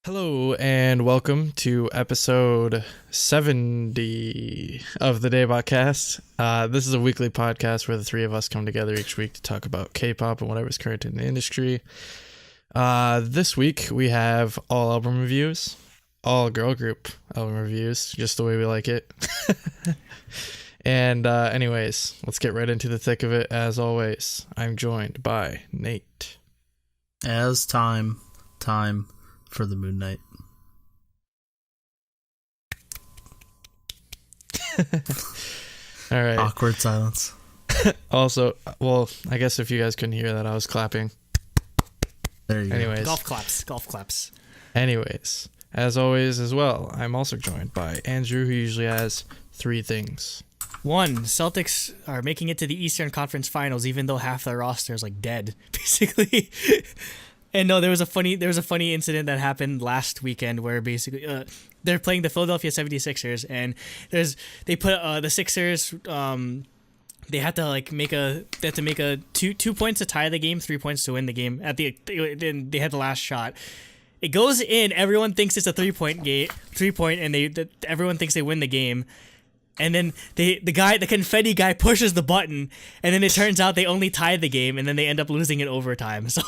Hello and welcome to episode 70 of the DaebakCast. This is a weekly podcast where the three of us come together each week to talk about K-pop and whatever's current in the industry. This week we have all album reviews, all girl group album reviews, just the way we like it. And anyways, let's get right into the thick of it. As always, I'm joined by Nate. As time for the Moon Knight. All right. Awkward silence. Also, well, I guess if you guys couldn't hear that, I was clapping. There you Anyways. Golf claps. Anyways, as always as well, I'm also joined by Andrew, who usually has three things. One, Celtics are making it to the Eastern Conference Finals, even though half their roster is like dead, basically. And no, there was a funny incident that happened last weekend where basically they're playing the Philadelphia 76ers, and they put the Sixers they had to make a two points to tie the game, 3 points to win the game. Then they had the last shot. It goes in. Everyone thinks it's a 3-point, and everyone thinks they win the game. And then the confetti guy pushes the button, and then it turns out they only tied the game, and then they end up losing in overtime. So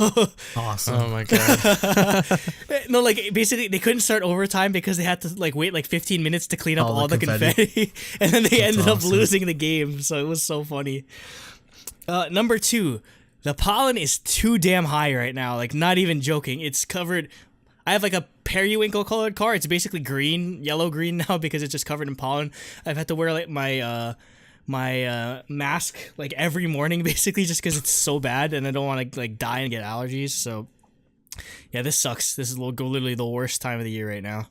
awesome. Oh my god. No, basically they couldn't start overtime because they had to wait 15 minutes to clean up all the confetti. And then they ended up losing the game. So it was so funny. Number 2, the pollen is too damn high right now. Not even joking. It's covered. I have a periwinkle colored car. It's basically yellow green now because it's just covered in pollen. I've had to wear my mask every morning basically just because it's so bad and I don't want to die and get allergies. So yeah, this sucks. This is literally the worst time of the year right now.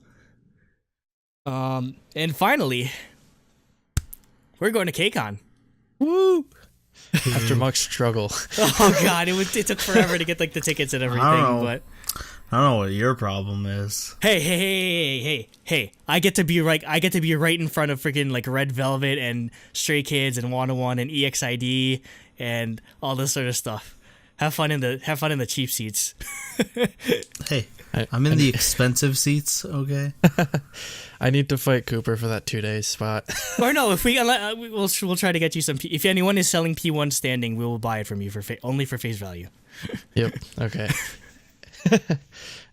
And finally, we're going to KCON. Woo! After much struggle. Oh god, it took forever to get the tickets and everything, but I don't know what your problem is. Hey! I get to be right in front of freaking Red Velvet and Stray Kids and 101 and EXID and all this sort of stuff. Have fun in the cheap seats. Hey, I'm in the expensive seats, okay? I need to fight Cooper for that 2-day spot. Or no, if we'll try to get you some. If anyone is selling P1 standing, we will buy it from you only for face value. Yep. Okay.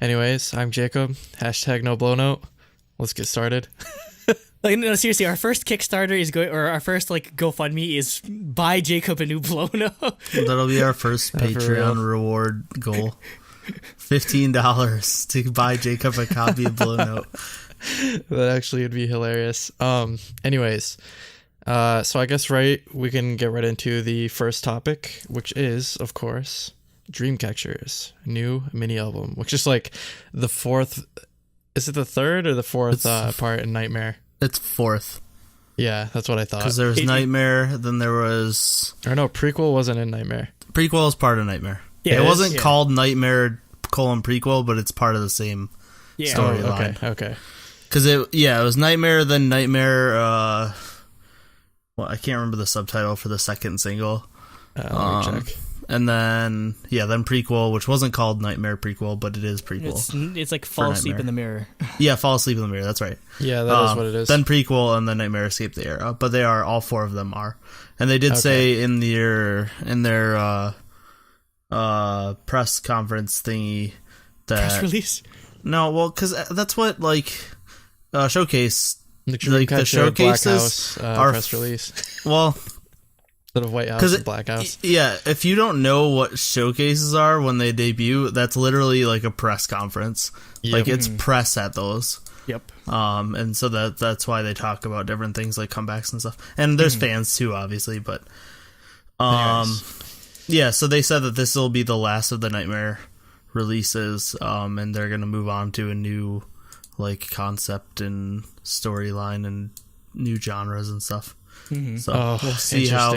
Anyways, I'm Jacob. Hashtag no blow note. Let's get started. No, seriously, our first Kickstarter is our first GoFundMe is buy Jacob a new blow note. That'll be our first Patreon reward goal. $15 to buy Jacob a copy of Blow Note. That actually would be hilarious. Anyways, so I guess we can get right into the first topic, which is, of course, DreamCatcher's new mini album, which is the fourth. Is it the third or the fourth part in Nightmare? It's fourth. Yeah, that's what I thought. Because there was Nightmare, then there was... Or no, prequel wasn't in Nightmare. Prequel is part of Nightmare. Yeah, it wasn't called Nightmare : prequel, but it's part of the same storyline. Okay. Because it was Nightmare, then Nightmare... I can't remember the subtitle for the second single. Let me check. And then prequel, which wasn't called Nightmare prequel, but it is prequel. It's like Fall Asleep in the Mirror. Yeah, Fall Asleep in the Mirror, that's right. Yeah, that is what it is. Then prequel, and then Nightmare Escape the Era. But all 4 of them are. And they did say in their press conference thingy that... Press release? No, well, because that's what, showcase... The showcases are press release. Well... Instead of White House and Black House. Yeah, if you don't know what showcases are when they debut, that's literally a press conference. Yep. It's press at those. Yep. And so that's why they talk about different things like comebacks and stuff. And there's fans too, obviously, but yeah, so they said that this will be the last of the Nightmare releases, and they're gonna move on to a new concept and storyline and new genres and stuff. Mm-hmm. So we'll see how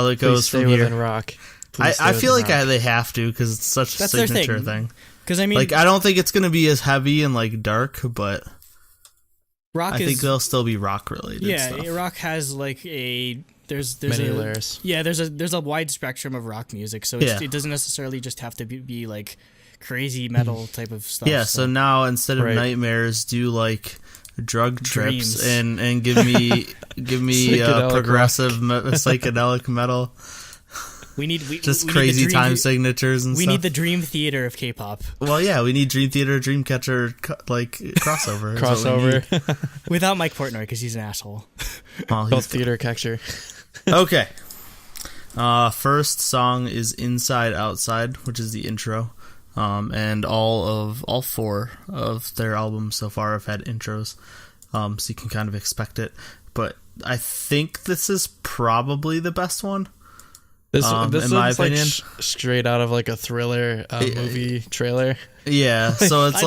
it goes from here. Rock. I feel like they have to because it's such a signature thing. Because I don't think it's gonna be as heavy and dark, but I think they'll still be rock related. Yeah, stuff. rock has there's many layers. Yeah, there's a wide spectrum of rock music, so it doesn't necessarily just have to be crazy metal type of stuff. Yeah, so now instead of nightmares, do like drug trips and give me progressive psychedelic metal. We need crazy time signatures and stuff. We need the Dream Theater of K-pop. Well, yeah, we need Dream Theater, DreamCatcher, like crossover. Without Mike Portnoy because he's an asshole. Well, theater catcher. Okay. First song is Inside Outside, which is the intro. And all four of their albums so far have had intros, so you can kind of expect it. But I think this is probably the best one. This in my opinion, straight out of like a Thriller movie trailer. Yeah, so it's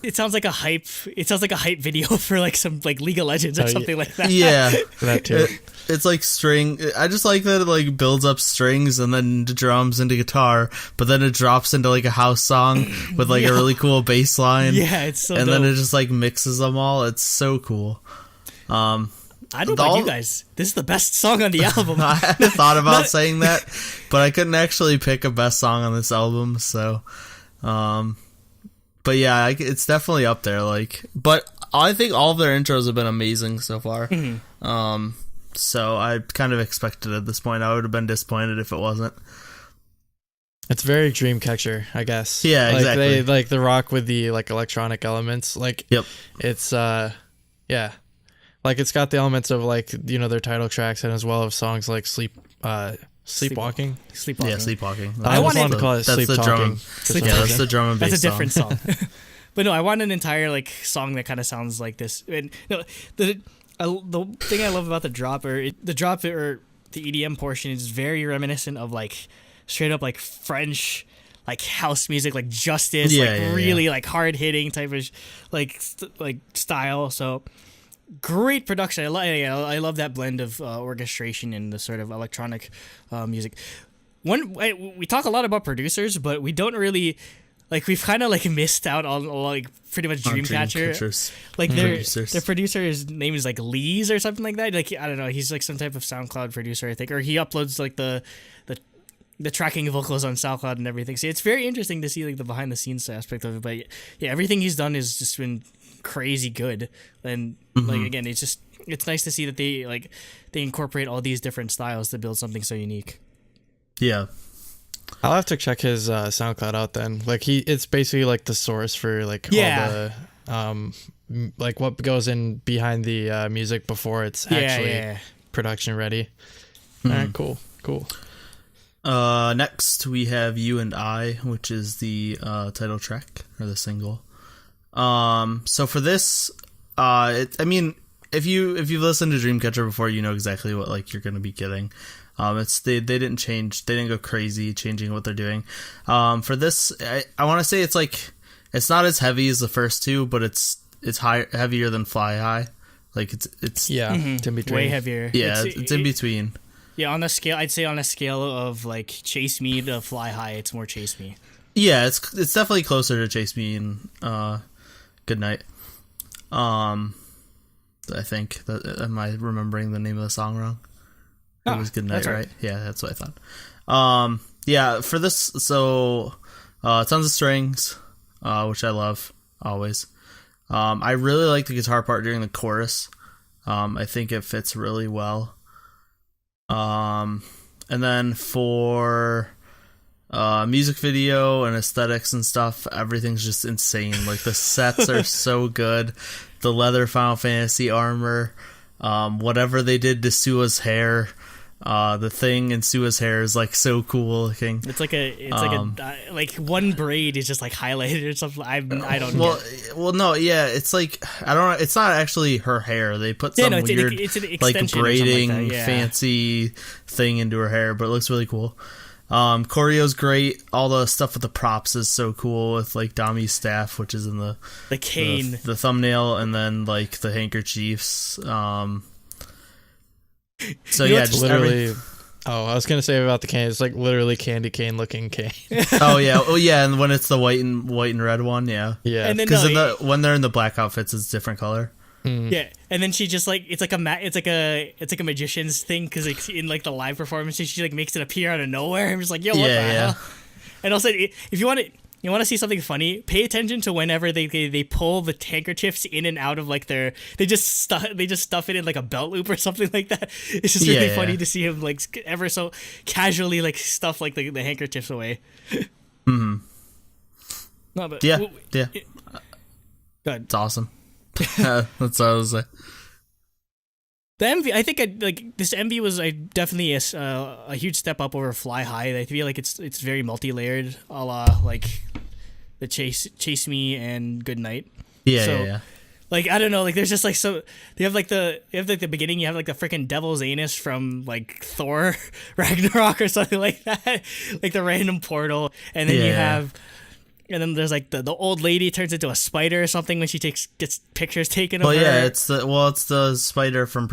it sounds like a hype. It sounds like a hype video for like some like League of Legends or something like that. Yeah, that too. It's like string. I just like that it like builds up strings and then the drums into guitar, but then it drops into like a house song with like a really cool bass line. Yeah, it's so. And dope. then it just like mixes them all. It's so cool. I don't know about you guys. This is the best song on the album. I thought about saying that, but I couldn't actually pick a best song on this album. So, but yeah, it's definitely up there. Like, but I think all of their intros have been amazing so far. Mm-hmm. So I kind of expected at this point. I would have been disappointed if it wasn't. It's very DreamCatcher, I guess. Yeah, like exactly. They like the rock with the like electronic elements. Like, yep. It's yeah. Like it's got the elements of like, you know, their title tracks and as well as songs like Sleepwalking. Yeah, Sleepwalking. I wanted to call it That's the drum. Yeah, that's the drum and bass. That's a different song. But no, I want an entire like song that kind of sounds like this. And no, the thing I love about the drop or the EDM portion is very reminiscent of like straight up like French like house music, like Justice, really like hard hitting type of like style. So. Great production. I love that blend of orchestration and the sort of electronic music. We talk a lot about producers, but we don't really like. We've kind of like missed out on like pretty much DreamCatcher. Like their producer's name is like Lovelyz or something like that. Like I don't know. He's like some type of SoundCloud producer, I think, or he uploads like the tracking vocals on SoundCloud and everything. So it's very interesting to see like the behind the scenes aspect of it. But yeah, everything he's done has just been crazy good. And like again, it's nice to see that they incorporate all these different styles to build something so unique. Yeah. I'll have to check his SoundCloud out then. Like it's basically like the source for like all the like what goes in behind the music before it's actually production ready. All right, cool. Next we have You and I, which is the title track or the single. So for this, I mean, if you've listened to DreamCatcher before, you know exactly what like you're gonna be getting. They didn't change, they didn't go crazy changing what they're doing. For this, I want to say it's like it's not as heavy as the first two, but it's heavier than Fly High. Like it's it's in between. Way heavier. Yeah, it's in between. Yeah, on a scale, I'd say on a scale of like Chase Me to Fly High, it's more Chase Me. Yeah, it's definitely closer to Chase Me and Good Night. I think am I remembering the name of the song wrong? It was Good Night, right? Yeah, that's what I thought. Yeah, for this, so tons of strings, which I love always. I really like the guitar part during the chorus. I think it fits really well. And then for music video and aesthetics and stuff, everything's just insane. Like the sets are so good. The leather Final Fantasy armor, whatever they did to Sua's hair, the thing in Sua's hair is like so cool looking. It's like one braid is just like highlighted or something. I don't know. Well, no, yeah, it's like I don't know. It's not actually her hair. They put some weird it's an like braiding like that, fancy thing into her hair, but it looks really cool. Choreo's great. All the stuff with the props is so cool with like Dami's staff, which is in the cane, the thumbnail, and then like the handkerchiefs. So yeah, just literally. I was gonna say about the cane. It's like literally candy cane looking cane. Oh yeah, and when it's the white and red one, yeah. And then because when they're in the black outfits, it's a different color. Yeah, and then she just like it's like a magician's thing because like in like the live performance she like makes it appear out of nowhere. I'm just like, yo, what the hell? And also, if you want You want to see something funny? Pay attention to whenever they pull the handkerchiefs in and out of like they just stuff it in like a belt loop or something like that. It's just really funny to see him like ever so casually like stuff like the handkerchiefs away. Mm-hmm. No, but yeah. Good. It's awesome. That's what I was like. The MV, I think this MV was definitely a huge step up over Fly High. I feel like it's very multi-layered, a la like the Chase Me and Good Night. Yeah. Like I don't know, like there's just like so you have like the beginning, you have like the freaking devil's anus from like Thor Ragnarok or something like that, like the random portal, and then you have. And then there's like the old lady turns into a spider or something when she gets pictures taken of her. Yeah, it's the spider from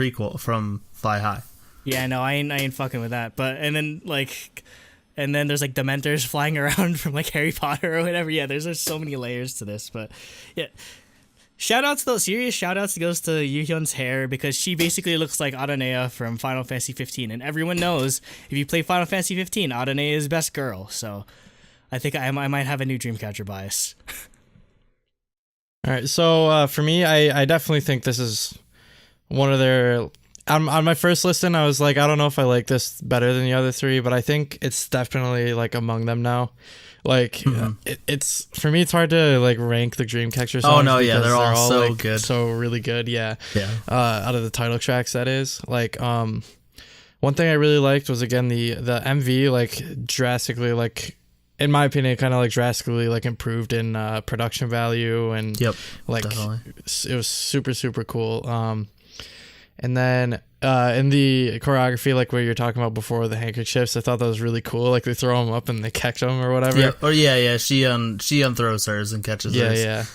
Fly High. Yeah, no, I ain't fucking with that. But and then there's like Dementors flying around from like Harry Potter or whatever. Yeah, there's so many layers to this. But yeah, serious shout outs goes to Yuhyun's hair, because she basically looks like Aranea from Final Fantasy 15, and everyone knows if you play Final Fantasy 15, Aranea is best girl. So. I think I might have a new Dreamcatcher bias. All right, so for me, I definitely think this is one of their... On my first listen, I was like, I don't know if I like this better than the other three, but I think it's definitely like among them now. Like, it's for me, it's hard to like rank the Dreamcatcher songs. Oh no, yeah, they're all so like, good, so really good. Yeah. Out of the title tracks, that is like one thing I really liked was again the MV, like drastically like. In my opinion, kind of like drastically like improved in production value, and like definitely. It was super, super cool. And then in the choreography, like what you're talking about before, the handkerchiefs, I thought that was really cool. Like they throw them up and they catch them or whatever. Yeah. Or yeah. She unthrows hers and catches hers. Yeah.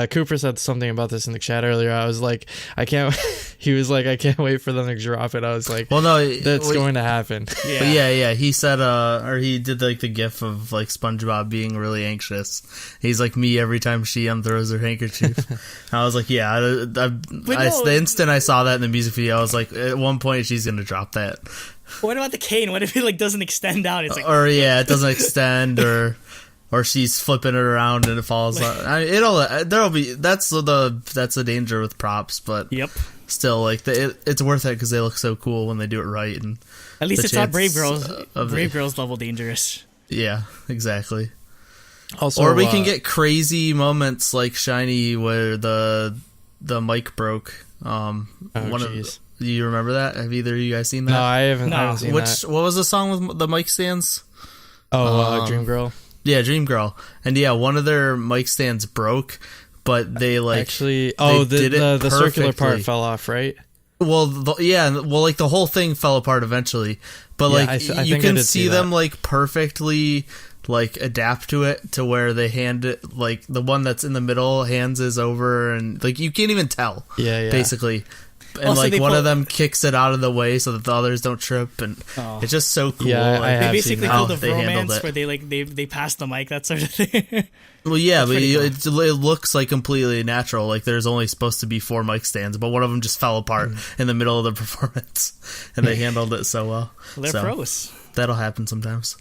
Cooper said something about this in the chat earlier. I was like, he was like, I can't wait for them to drop it. I was like, well, no, that's going to happen. Yeah. He said, or he did like the gif of like SpongeBob being really anxious. He's like me every time she unthrows her handkerchief. I was like, yeah. The instant I saw that in the music video, I was like, at one point she's gonna drop that. What about the cane? What if it like doesn't extend out? It's like, it doesn't extend, or she's flipping it around and it falls out. There'll be that's the danger with props, but still, like it's worth it because they look so cool when they do it right, and at least it's not Brave Girls level dangerous. Yeah, exactly. Also, or we can get crazy moments like Shiny where the mic broke. You remember that? Have either of you guys seen that? No, I haven't seen that. What was the song with the mic stands? Dream Girl. Yeah, Dream Girl. And yeah, one of their mic stands broke, but they like actually the circular part fell off, right? Well, like the whole thing fell apart eventually, but like you can see them like perfectly like adapt to it to where they hand it, like the one that's in the middle hands is over, and like you can't even tell. Yeah. Basically. And also, like one of them kicks it out of the way so that the others don't trip, and it's just so cool. Yeah, like, they basically pulled a romance where they pass the mic, that sort of thing. Well, yeah, but it looks like completely natural. Like there's only supposed to be 4 mic stands, but one of them just fell apart in the middle of the performance, and they handled it so well. They're pros. That'll happen sometimes.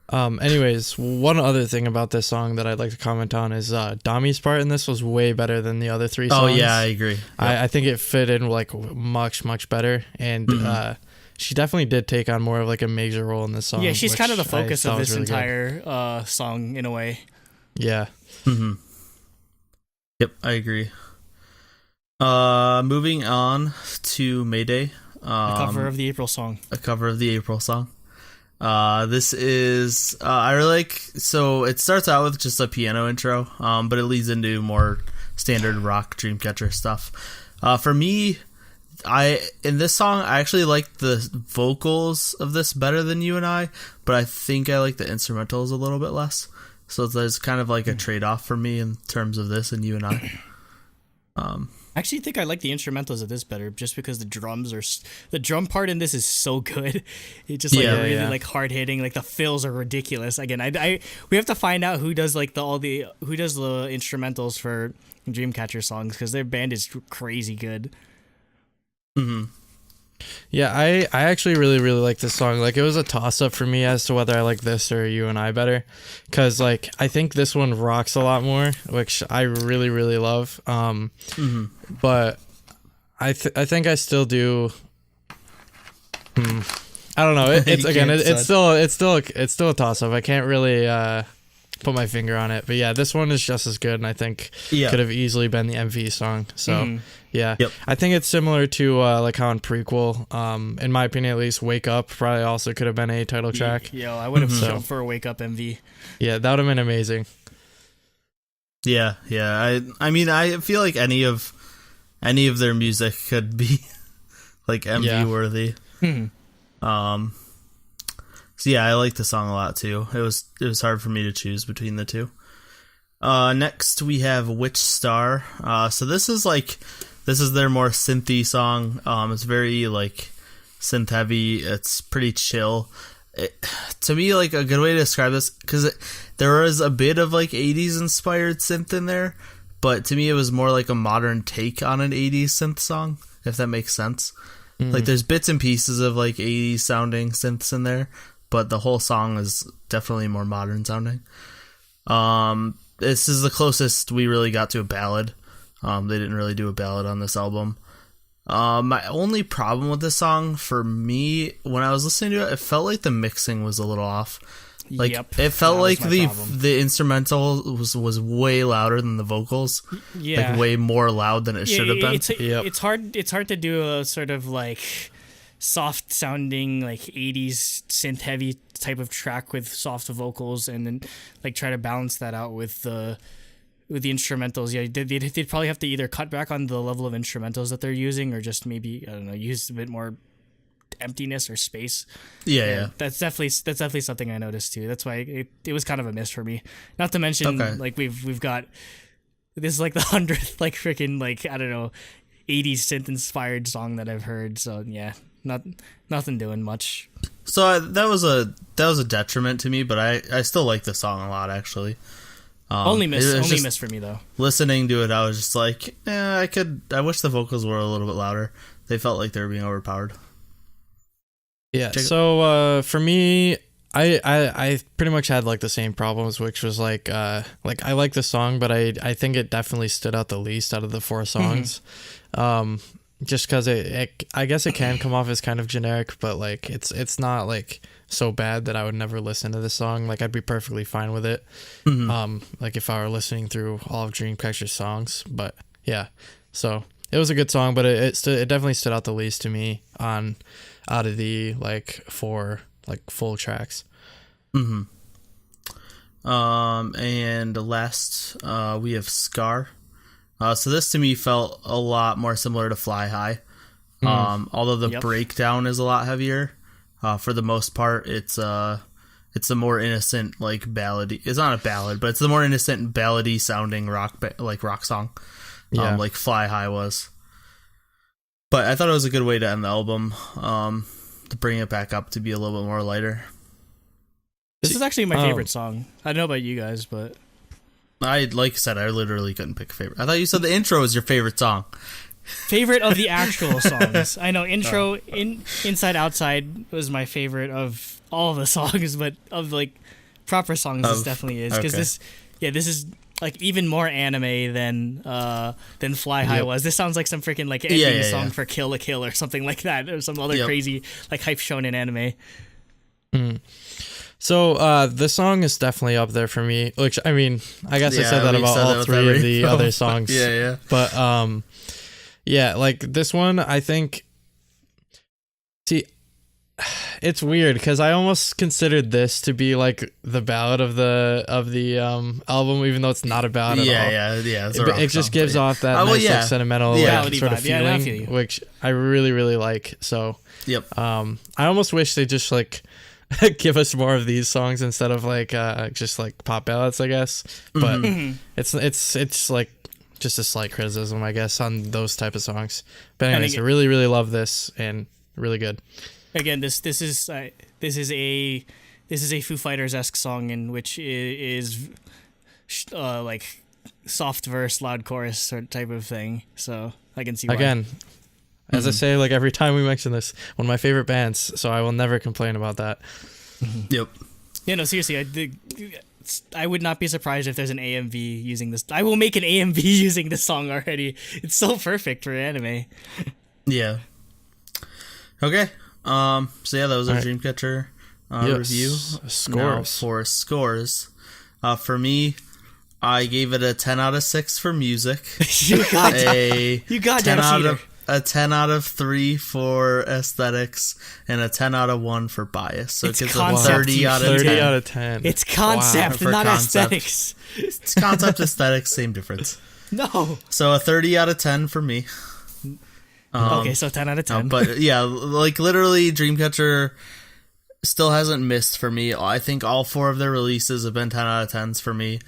Anyways, one other thing about this song that I'd like to comment on is Dami's part in this was way better than the other 3 songs. Oh yeah, I agree. Yep. I think it fit in like much better, and she definitely did take on more of like a major role in this song. Yeah, she's kind of the focus of this entire song in a way. Yeah. Yep, I agree. Moving on to Mayday. A cover of the April song. This is I really like. So it starts out with just a piano intro, but it leads into more standard rock Dreamcatcher stuff. For me, in this song I actually like the vocals of this better than You and I, but I think I like the instrumentals a little bit less. So there's kind of like a trade-off for me in terms of this and You and I. I actually think I like the instrumentals of this better, just because the drum part in this is so good. It's just like like hard hitting. Like the fills are ridiculous. Again, we have to find out who does like the instrumentals for Dreamcatcher songs, because their band is crazy good. Yeah, I actually really, really like this song. Like, it was a toss-up for me as to whether I like this or You and I better. Because, like, I think this one rocks a lot more, which I really, really love. But I think I still do... I don't know. It's again, it's still a toss-up. I can't really put my finger on it. But yeah, this one is just as good, and I think could have easily been the MV song. So yeah, I think it's similar to like how in Prequel, in my opinion at least, Wake Up probably also could have been a title track. Yeah, I would have shown for a Wake Up MV. Yeah, that would have been amazing. Yeah. I mean, I feel like any of their music could be like MV worthy. So yeah, I like the song a lot too. It was hard for me to choose between the two. Next we have Witch Star. So this is their more synthy song. It's very like synth heavy. It's pretty chill. To me, like a good way to describe this, because there is a bit of like 80s inspired synth in there, but to me it was more like a modern take on an 80s synth song, if that makes sense. Like there's bits and pieces of like 80s sounding synths in there, but the whole song is definitely more modern sounding. This is the closest we really got to a ballad. They didn't really do a ballad on this album. My only problem with this song, for me, when I was listening to it, it felt like the mixing was a little off. Like it felt like the instrumental was way louder than the vocals. Yeah, like way more loud than it should have been. It's hard to do a sort of like soft sounding like 80s synth heavy type of track with soft vocals, and then like try to balance that out with the instrumentals. Yeah, they'd probably have to either cut back on the level of instrumentals that they're using, or just maybe, I don't know, use a bit more emptiness or space. Yeah. That's definitely something I noticed too. That's why it was kind of a miss for me. Not to mention like we've got, this is like the 100th like freaking like, I don't know, 80s synth inspired song that I've heard. So yeah, nothing doing much. So that was a detriment to me, but I still like the song a lot actually. Only miss for me though. Listening to it, I was just like, I wish the vocals were a little bit louder. They felt like they were being overpowered. Yeah. So for me, I pretty much had like the same problems, which was like I like the song, but I think it definitely stood out the least out of the 4 songs. Just because I guess it can come off as kind of generic, but like it's not like so bad that I would never listen to this song. Like I'd be perfectly fine with it. Like if I were listening through all of DreamCatcher's songs. But yeah, so it was a good song, but it definitely stood out the least to me out of the like 4 like full tracks. And last we have Scar. So this to me felt a lot more similar to Fly High. Although the breakdown is a lot heavier. For the most part, it's a more innocent like ballady. It's not a ballad, but it's the more innocent ballady sounding rock song. Like Fly High was. But I thought it was a good way to end the album. To bring it back up to be a little bit more lighter. This is actually my favorite song. I don't know about you guys, but like I said, I literally couldn't pick a favorite. I thought you said the intro was your favorite song. Favorite of the actual songs. I know intro, Inside Outside was my favorite of all of the songs, but of like proper songs, this definitely is, because this is like even more anime than Fly High was. This sounds like some freaking like ending song for Kill la Kill or something like that, or some other crazy like hype shonen anime. So the song is definitely up there for me, which I mean, I guess I said that about all 3 of the other songs. But yeah, like this one, I think. See, it's weird because I almost considered this to be like the ballad of the album, even though it's not a ballad at all. It just gives off that nice like, sentimental like, sort of feeling, which I really, really like. So I almost wish they just like give us more of these songs instead of like just like pop ballads, I guess. But it's like just a slight criticism, I guess, on those type of songs. But anyways, I really, really love this and really good. Again, this is a Foo Fighters-esque song in which is like soft verse, loud chorus sort of type of thing. So I can see why. Again, As I say, like every time we mention this, one of my favorite bands, so I will never complain about that. Yep. Yeah, no, seriously, I would not be surprised if there's an AMV using this. I will make an AMV using this song already. It's so perfect for anime. Yeah. Okay. So yeah, that was our All right. Dreamcatcher Yes. review. Scores. Now for scores, for me, I gave it a 10 out of 6 for music. You got a you got 10 out cheater. of a 10 out of 3 for aesthetics, and a 10 out of 1 for bias. So It's it gives a concept, 30 you out of 30 10. out of 10. It's concept, For not concept. aesthetics. It's concept, aesthetics, same difference. No. So a 30 out of 10 for me. Okay, so 10 out of 10. But yeah, like literally Dreamcatcher still hasn't missed for me. I think all 4 of their releases have been 10 out of 10s for me.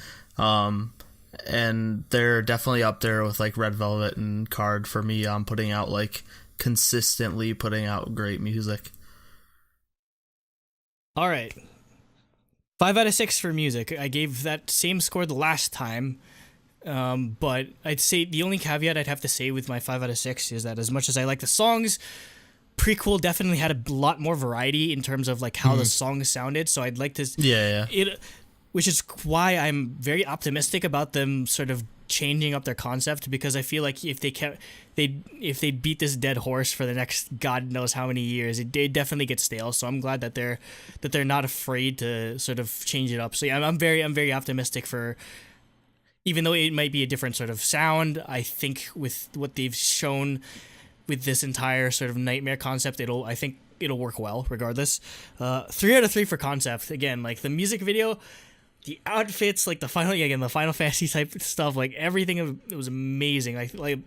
And they're definitely up there with like Red Velvet and Card for me on putting out like consistently putting out great music. All right. 5 out of 6 for music. I gave that same score the last time. But I'd say the only caveat I'd have to say with my 5 out of 6 is that as much as I like the songs, Prequel definitely had a lot more variety in terms of like how the songs sounded. So I'd like to, which is why I'm very optimistic about them sort of changing up their concept, because I feel like if they beat this dead horse for the next God knows how many years, it definitely gets stale. So I'm glad that they're not afraid to sort of change it up. So yeah, I'm very optimistic for. Even though it might be a different sort of sound, I think with what they've shown with this entire sort of nightmare concept, I think it'll work well regardless. 3 out of 3 for concept. Again, like the music video, the outfits, like the Final Fantasy type stuff, like everything, it was amazing. I feel like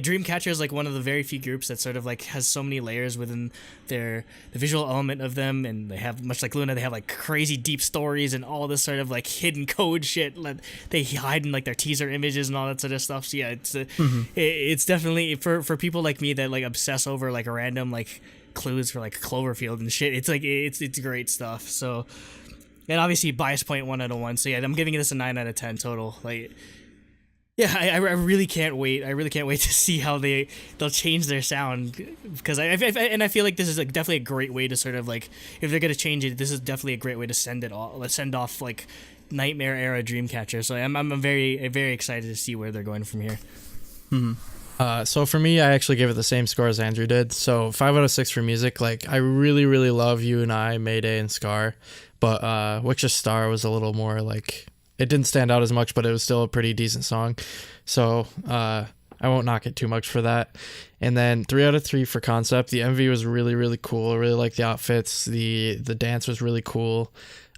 Dreamcatcher is like one of the very few groups that sort of like has so many layers within the visual element of them, and they have, much like Luna, they have like crazy deep stories and all this sort of like hidden code shit that they hide in like their teaser images and all that sort of stuff. So yeah, it's definitely for people like me that like obsess over like random like clues for like Cloverfield and shit. It's like it's great stuff. So, and obviously bias point 1 out of 1. So yeah, I'm giving this a 9 out of 10 total. Like. Yeah, I really can't wait. I really can't wait to see how they'll change their sound, because I feel like this is like definitely a great way to sort of like, if they're gonna change it, this is definitely a great way to send off like Nightmare era Dreamcatcher. So I'm very excited to see where they're going from here. So for me, I actually gave it the same score as Andrew did. So 5 out of 6 for music. Like I really love You and I, Mayday, and Scar, but Witch's Star was a little more like. It didn't stand out as much, but it was still a pretty decent song. So I won't knock it too much for that. And then 3 out of 3 for concept. The MV was really cool. I really like the outfits. The dance was really cool.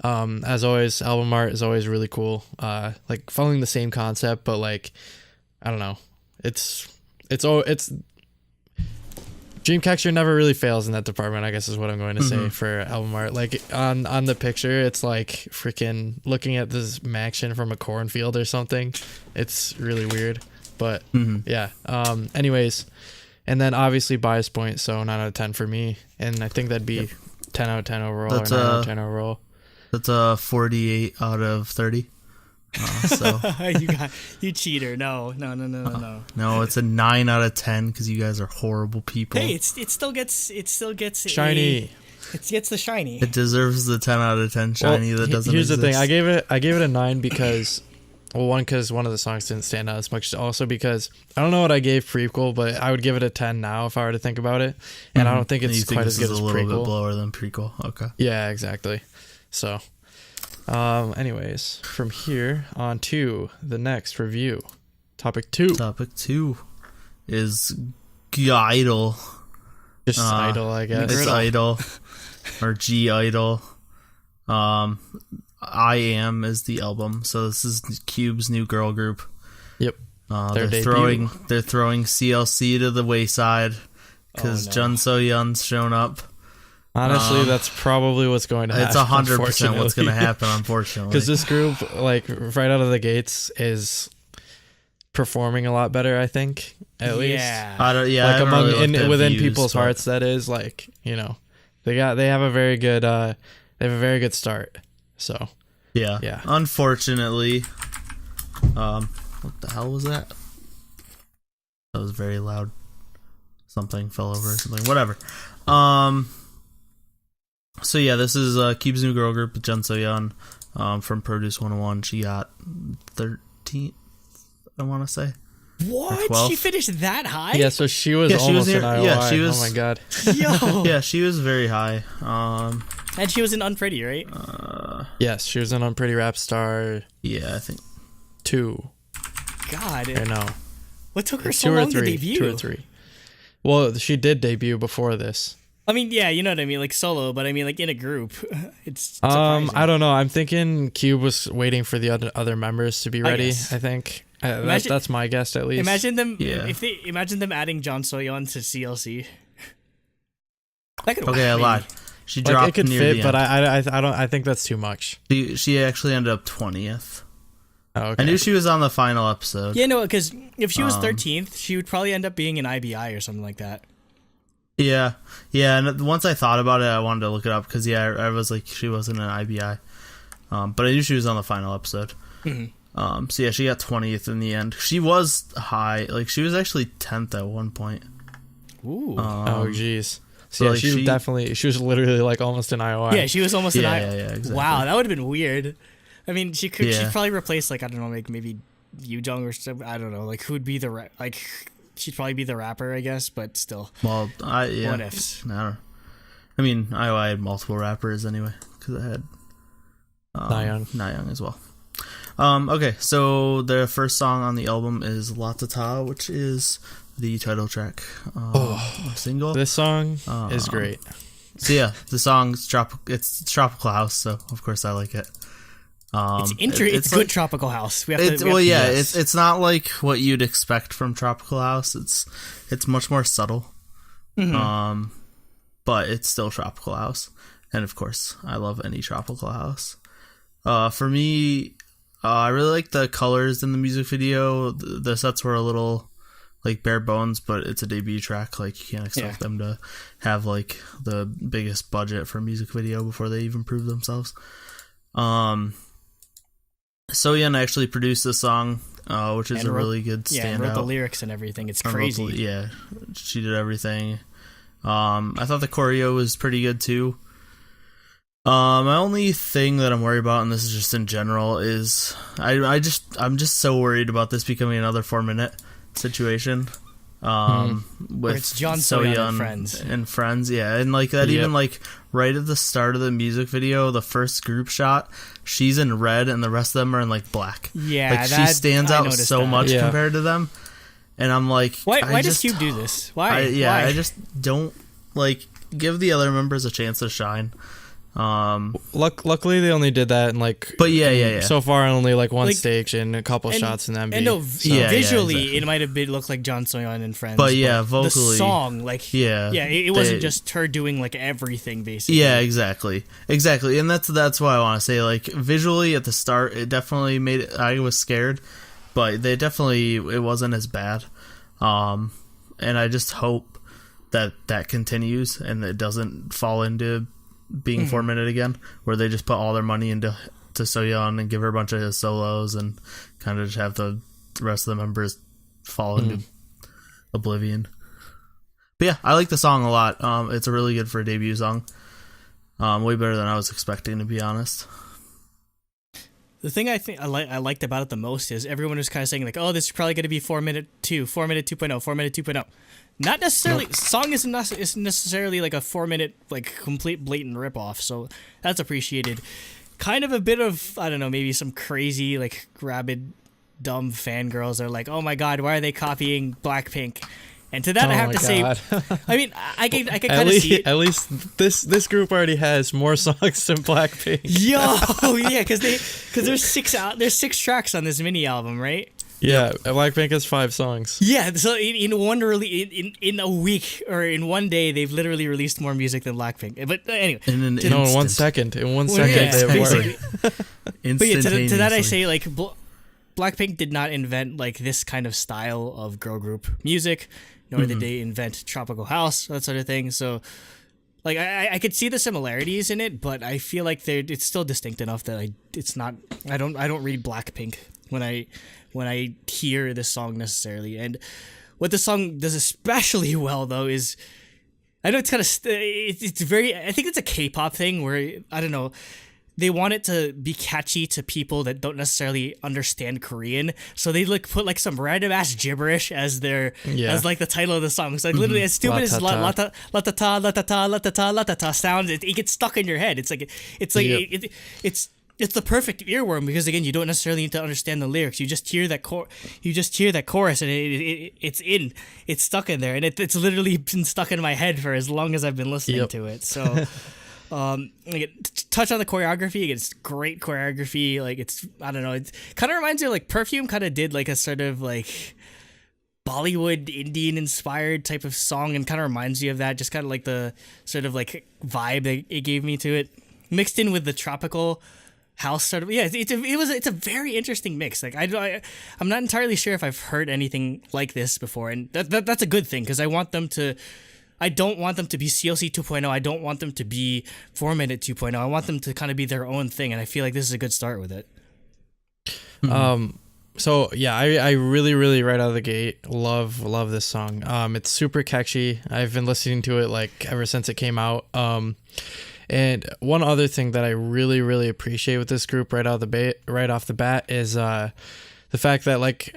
As always, album art is always really cool. Like following the same concept, but like, I don't know. It's Dreamcatcher never really fails in that department, I guess is what I'm going to say for album art. Like on the picture, it's like freaking looking at this mansion from a cornfield or something. It's really weird, but yeah. Anyways, and then obviously bias point, so 9 out of 10 for me, and I think that'd be 10 out of 10 overall. That's or 9 out of 10 overall. That's a 48 out of 30. So you cheater. No. no, it's a 9 out of 10 because you guys are horrible people. Hey, it still gets shiny. It gets the shiny. It deserves the 10 out of 10 shiny that doesn't Here's exist. the thing. I gave it a 9 because, well, one, because one of the songs didn't stand out as much. Also because I don't know what I gave Prequel, but I would give it a 10 now if I were to think about it. And I don't think it's quite as good as a Prequel. little bit lower than Prequel. Okay. Yeah, exactly. So, anyways, from here on to the next review. Topic 2. Topic 2 is G-Idle. Just Idol, I guess. It's Idol. Or G-Idle. I Am is the album. So this is Cube's new girl group. Yep. They're throwing CLC to the wayside because Jun So Yun's shown up. Honestly, that's probably what's going to happen. It's 100% what's going to happen, unfortunately. Because this group, like, right out of the gates, is performing a lot better, I think, at least. Like within people's hearts, that is, like, you know, they have a very good start. So, yeah. Unfortunately, what the hell was that? That was very loud. something fell over or something. Whatever. So yeah, this is Cube's new girl group with Jun So-yeon from Produce 101. She got 13th, I want to say. What? She finished that high? Yeah, so she was almost in IOI. Yeah, she was, oh my god. Yo. Yeah, she was very high. And she was in Unpretty, right? Yes, she was in Unpretty Rap Star. Yeah, I think 2. God. I know. What took her so long to debut? 2 or 3. Well, she did debut before this. I mean, yeah, you know what I mean, like solo, but I mean, like in a group, it's surprising. I don't know. I'm thinking Cube was waiting for the other members to be ready. I think that's my guess at least. Imagine them imagine them adding Jun So-yeon to CLC. Okay, I lied. She dropped it could near fit, the but end. I don't. I think that's too much. She actually ended up 20th. Oh, okay. I knew she was on the final episode. Yeah, no, because if she was 13th, she would probably end up being an IBI or something like that. Yeah, and once I thought about it, I wanted to look it up because I was like, she wasn't an IBI, but I knew she was on the final episode. Mm-hmm. So yeah, she got 20th in the end. She was high, like she was actually 10th at one point. Ooh. Oh jeez. So yeah, like she was literally like almost an IOI. Yeah, she was almost an IOI. Yeah, exactly. Wow, that would have been weird. I mean, she'd Yeah. probably replace like I don't know, like maybe Yoojung or something. I don't know, like who would be the she'd probably be the rapper, I guess, but still. Well, What ifs? I don't know. I mean, IOI had multiple rappers anyway because I had Nayoung as well. Okay, so the first song on the album is La Ta Ta, which is the title track single. This song is great. So yeah, the song's it's tropical house, so of course I like it. It's good tropical house. It's not like what you'd expect from tropical house. It's much more subtle. Mm-hmm. But it's still tropical house, and of course I love any tropical house. For me, I really like the colors in the music video. The sets were a little like bare bones, but it's a debut track. Like you can't expect them to have like the biggest budget for a music video before they even prove themselves. So-yeon actually produced this song, which is really good standout. Yeah, wrote the lyrics and everything. It's crazy. Yeah, she did everything. I thought the choreo was pretty good too. My only thing that I'm worried about, and this is just in general, is I'm just so worried about this becoming another 4-minute situation. With it's Jun So-yeon and friends, yeah, and like that, even like right at the start of the music video, the first group shot, she's in red and the rest of them are in like black. Yeah, like she stands out so much compared to them, and I'm like, why does Cube do this? Why? I just don't like give the other members a chance to shine. Luckily they only did that in like, but yeah. So far only like one stage and a couple shots in the MV. And no, visually exactly. It might have been looked like Jun So-yeon and friends. But yeah, vocally, the song, like it wasn't just her doing like everything basically. Yeah, exactly, and that's why I want to say like visually at the start, it definitely made it. I was scared, but it wasn't as bad. And I just hope that continues and it doesn't fall into being 4-minute again, where they just put all their money into So-yeon and give her a bunch of solos and kind of just have the rest of the members fall into oblivion. But yeah, I like the song a lot. It's really good for a debut song. Way better than I was expecting, to be honest. The thing I think I liked about it the most is everyone was kind of saying like, oh, this is probably going to be 4-minute 2, 4-minute 2.0, 4-minute 2.0. Not necessarily. Nope. Song isn't necessarily like a 4-minute like complete blatant ripoff, so that's appreciated. Kind of a bit of, I don't know, maybe some crazy like rabid dumb fangirls are like, oh my god, why are they copying Blackpink? And to that I have to say, I mean, I can kind of see it. At least this group already has more songs than Blackpink. Yo, yeah, because there's 6 tracks on this mini album, right? Yeah, Blackpink has 5 songs. Yeah, so in a week or in one day, they've literally released more music than Blackpink. But anyway, in 1 second, they have more. But yeah, to that I say, like, Blackpink did not invent like this kind of style of girl group music, nor did they invent tropical house, that sort of thing. So, like, I could see the similarities in it, but I feel like it's still distinct enough that it's not. I don't read Blackpink when I hear this song necessarily. And what the song does especially well though is, I know it's kind of it's very, I think it's a K-pop thing where, I don't know, they want it to be catchy to people that don't necessarily understand Korean, so they like put like some random ass gibberish as their as like the title of the song. So like literally as stupid as la ta la ta ta la ta ta la ta ta la ta ta sounds, it gets stuck in your head. It's like it's the perfect earworm because again, you don't necessarily need to understand the lyrics. You just hear that chorus, and it's stuck in there, and it's literally been stuck in my head for as long as I've been listening to it. So. Touch on the choreography. It's great choreography. Like it's, I don't know, it kind of reminds me of like Perfume kind of did like a sort of like Bollywood Indian inspired type of song, and kind of reminds you of that. Just kind of like the sort of like vibe that it gave me to it, mixed in with the tropical house sort of. Yeah, it's a very interesting mix. Like I'm not entirely sure if I've heard anything like this before, and that's a good thing because I don't want them to be CLC 2.0. I don't want them to be Formatted 2.0. I want them to kind of be their own thing, and I feel like this is a good start with it. So yeah, I really, really right out of the gate love this song. It's super catchy. I've been listening to it like ever since it came out. And one other thing that I really, really appreciate with this group right off the bat is the fact that like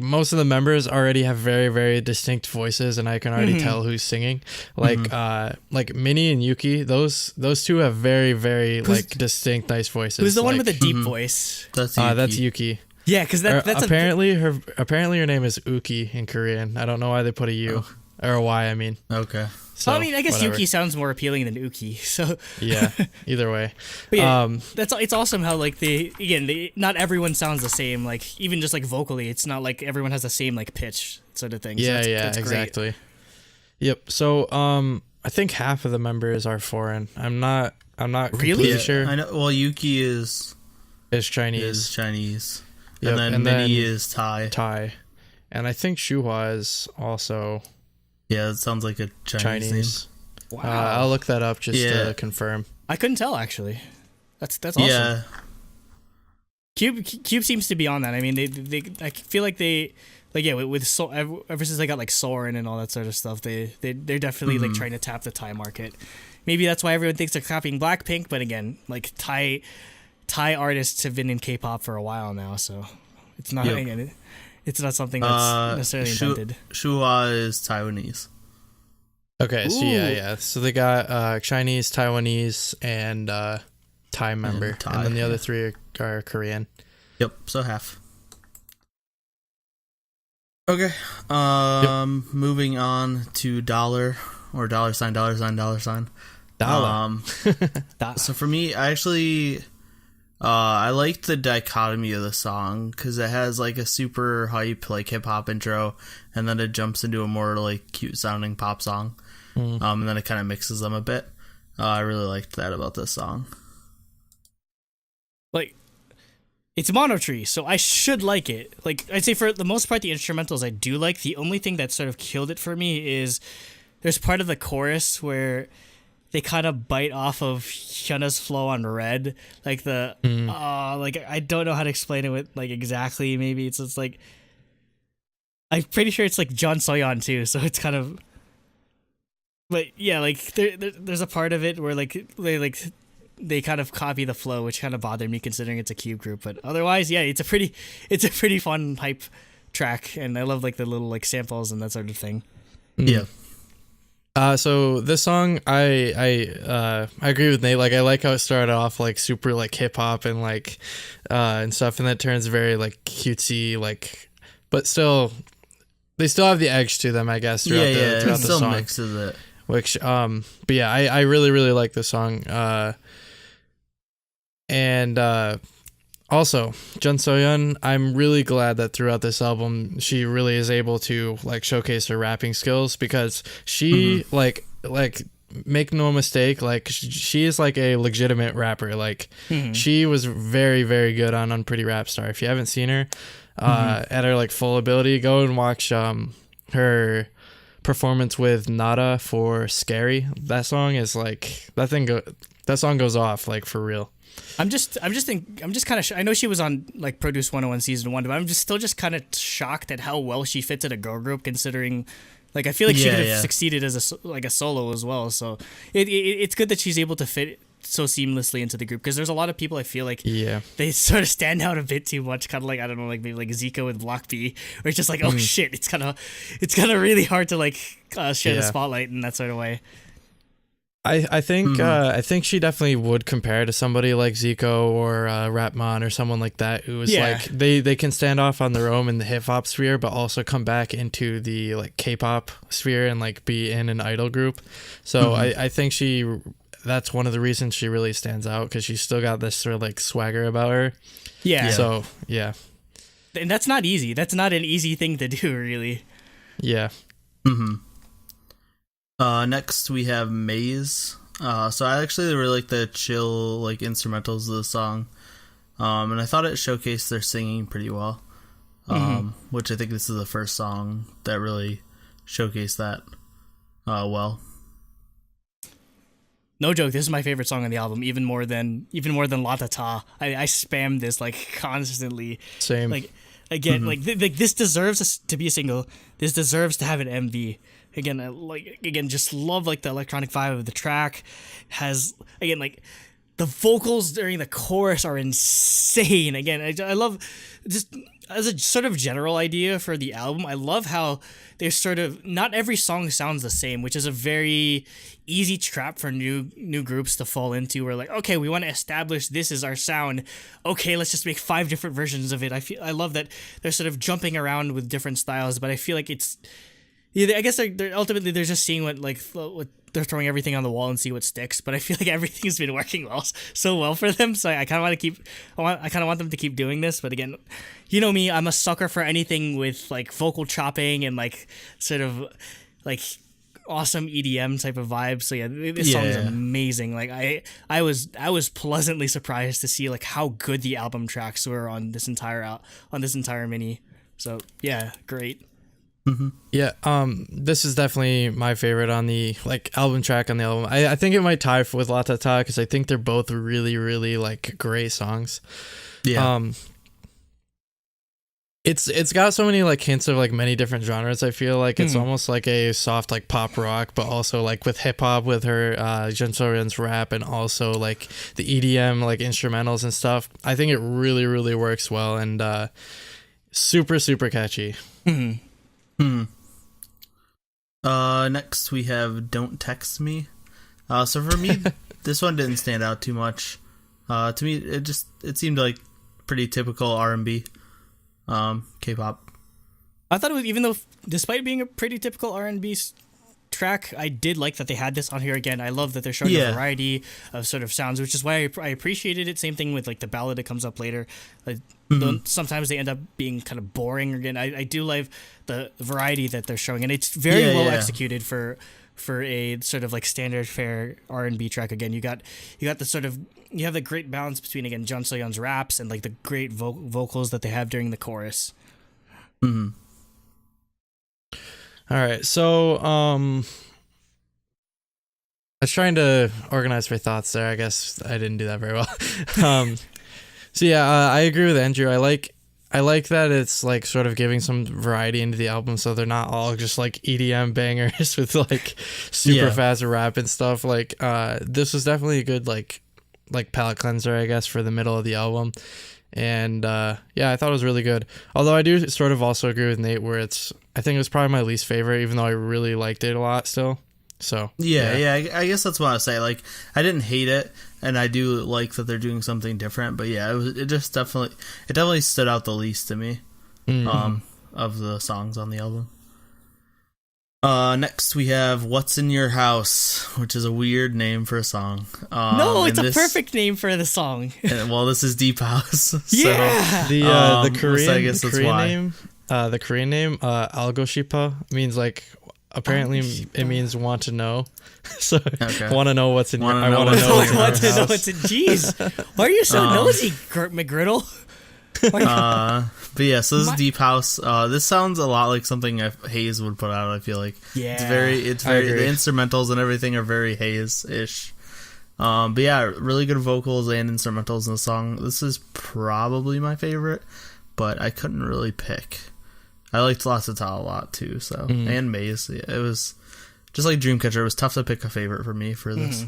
most of the members already have very, very distinct voices, and I can already tell who's singing. Like Minnie and Yuki, those two have very, very like distinct, nice voices. Who's the one with the deep voice? That's Yuki. Yeah, because that's apparently her name is Uki in Korean. I don't know why they put a U or a Y. I mean. Okay. So, I mean, I guess whatever. Yuki sounds more appealing than Uki. So yeah, either way. But yeah, it's awesome how like not everyone sounds the same. Like even just like vocally, it's not like everyone has the same like pitch sort of thing. So that's exactly. Great. Yep. So I think half of the members are foreign. I'm not completely sure. I know. Well, Yuki is Chinese. Yep. And then Minnie is Thai. And I think Shuhua is also. Yeah, it sounds like a Chinese name. Wow. I'll look that up just to confirm. I couldn't tell actually. That's awesome. Yeah. Cube seems to be on that. I mean, they I feel like they with Soul, ever since they got like Soren and all that sort of stuff, they're definitely like trying to tap the Thai market. Maybe that's why everyone thinks they're copying Blackpink, but again, like Thai artists have been in K-pop for a while now, so it's not again. It's not something that's necessarily invented. Shuhua is Taiwanese. Okay, so yeah. So they got Chinese, Taiwanese, and Thai member. And then the other three are Korean. Yep, so half. Okay. Moving on to dollar or dollar sign. Dollar. So for me, I actually... I liked the dichotomy of the song because it has like a super hype like hip hop intro, and then it jumps into a more like cute sounding pop song, and then it kind of mixes them a bit. I really liked that about this song. Like, it's Monotree, so I should like it. Like I'd say for the most part, the instrumentals I do like. The only thing that sort of killed it for me is there's part of the chorus where they kind of bite off of Hyuna's flow on Red, like like I don't know how to explain it with like exactly. Maybe it's like I'm pretty sure it's like John Soyeon too, so it's kind of. But yeah, like there's a part of it where they kind of copy the flow, which kind of bothered me considering it's a Cube group. But otherwise, yeah, it's a pretty fun hype track, and I love like the little like samples and that sort of thing. Yeah. So this song, I agree with Nate. Like, I like how it started off like super like hip hop and like and stuff, and then it turns very like cutesy, like, but still, they still have the edge to them, I guess. Throughout the still song, mixes it. Which but yeah, I really, really like this song. And also, Jun Soyeon, I'm really glad that throughout this album she really is able to like showcase her rapping skills, because she like make no mistake, like she is like a legitimate rapper. Like she was very, very good on Unpretty Rap Star. If you haven't seen her at her like full ability, go and watch her performance with Nada for Scary. That song is like that song goes off like for real. I'm just kind of. I know she was on like Produce 101 season 1, but I'm still kind of shocked at how well she fits in a girl group, considering. Like I feel like she could have succeeded as a solo as well. So it's good that she's able to fit so seamlessly into the group, because there's a lot of people I feel like they sort of stand out a bit too much, kind of like, I don't know, like maybe like Zika with Block B, where it's just like, oh shit, it's kind of really hard to like share the spotlight in that sort of way. I think she definitely would compare to somebody like Zico or Rapmon or someone like that, who is like they can stand off on their own in the hip hop sphere, but also come back into the like K-pop sphere and like be in an idol group. So I think that's one of the reasons she really stands out, because she's still got this sort of like swagger about her. Yeah. So yeah, and that's not easy. That's not an easy thing to do, really. Yeah. Next we have Maze. So I actually really like the chill like instrumentals of the song, and I thought it showcased their singing pretty well. Which I think this is the first song that really showcased that well. No joke, this is my favorite song on the album, even more than La Ta Ta. I spam this like constantly. Same. Like again, like this deserves to be a single. This deserves to have an MV. Again, just love like the electronic vibe of the track. Has again like the vocals during the chorus are insane. Again, I love, just as a sort of general idea for the album, I love how there's sort of not every song sounds the same, which is a very easy trap for new groups to fall into. Where like, okay, we want to establish this is our sound. Okay, let's just make 5 different versions of it. I love that they're sort of jumping around with different styles, but I feel like it's. Yeah, I guess they're ultimately they're just seeing what they're throwing everything on the wall and see what sticks. But I feel like everything's been working so well for them. So I kind of want to I kind of want them to keep doing this. But again, you know me, I'm a sucker for anything with like vocal chopping and like sort of like awesome EDM type of vibe. So yeah, this song is amazing. Like I was pleasantly surprised to see like how good the album tracks were on this entire mini. So yeah, great. Yeah, this is definitely my favorite on the like album track on the album. I think it might tie with La Ta Ta, because I think they're both really, really like great songs. Yeah. It's got so many like hints of like many different genres. I feel like it's almost like a soft like pop rock, but also like with hip hop with her Jun So-yeon's rap, and also like the EDM like instrumentals and stuff. I think it really, really works well, and super, super catchy. Next we have Don't Text Me. So for me, this one didn't stand out too much. To me, it seemed like pretty typical R&B, K-pop. I thought it was, even though despite being a pretty typical R&B track, I did like that they had this on here again. I love that they're showing a variety of sort of sounds, which is why I appreciated it. Same thing with like the ballad that comes up later. Sometimes they end up being kind of boring. Again, I do love the variety that they're showing, and it's very well executed for a sort of like standard fare R&B track. Again, you got the sort of, you have the great balance between, again, Jun So-yeon's raps and like the great vocals that they have during the chorus. All right, so I was trying to organize my thoughts there. I guess I didn't do that very well. So yeah, I agree with Andrew. I like that it's like sort of giving some variety into the album, so they're not all just like EDM bangers with like super fast rap and stuff. Like this was definitely a good like palate cleanser, I guess, for the middle of the album. And I thought it was really good. Although I do sort of also agree with Nate, where I think it was probably my least favorite, even though I really liked it a lot still. So I guess that's what I say. Like, I didn't hate it, and I do like that they're doing something different. But yeah, it definitely stood out the least to me, of the songs on the album. Next we have What's in Your House, which is a weird name for a song. No, it's a perfect name for the song. Well, this is Deep House. Yeah. The Korean name, Algoshipa, means like, apparently it means want to know. So want to know what's in your house. I want to know what's in. Jeez, why are you so nosy, McGriddle? But yeah, so this is Deep House. This sounds a lot like something Hayes would put out. I feel like it's very the instrumentals and everything are very Hayes-ish. But yeah, really good vocals and instrumentals in the song. This is probably my favorite, but I couldn't really pick. I liked Lost of Ta a lot too, so and Maze. It was just like Dreamcatcher. It was tough to pick a favorite for me for this.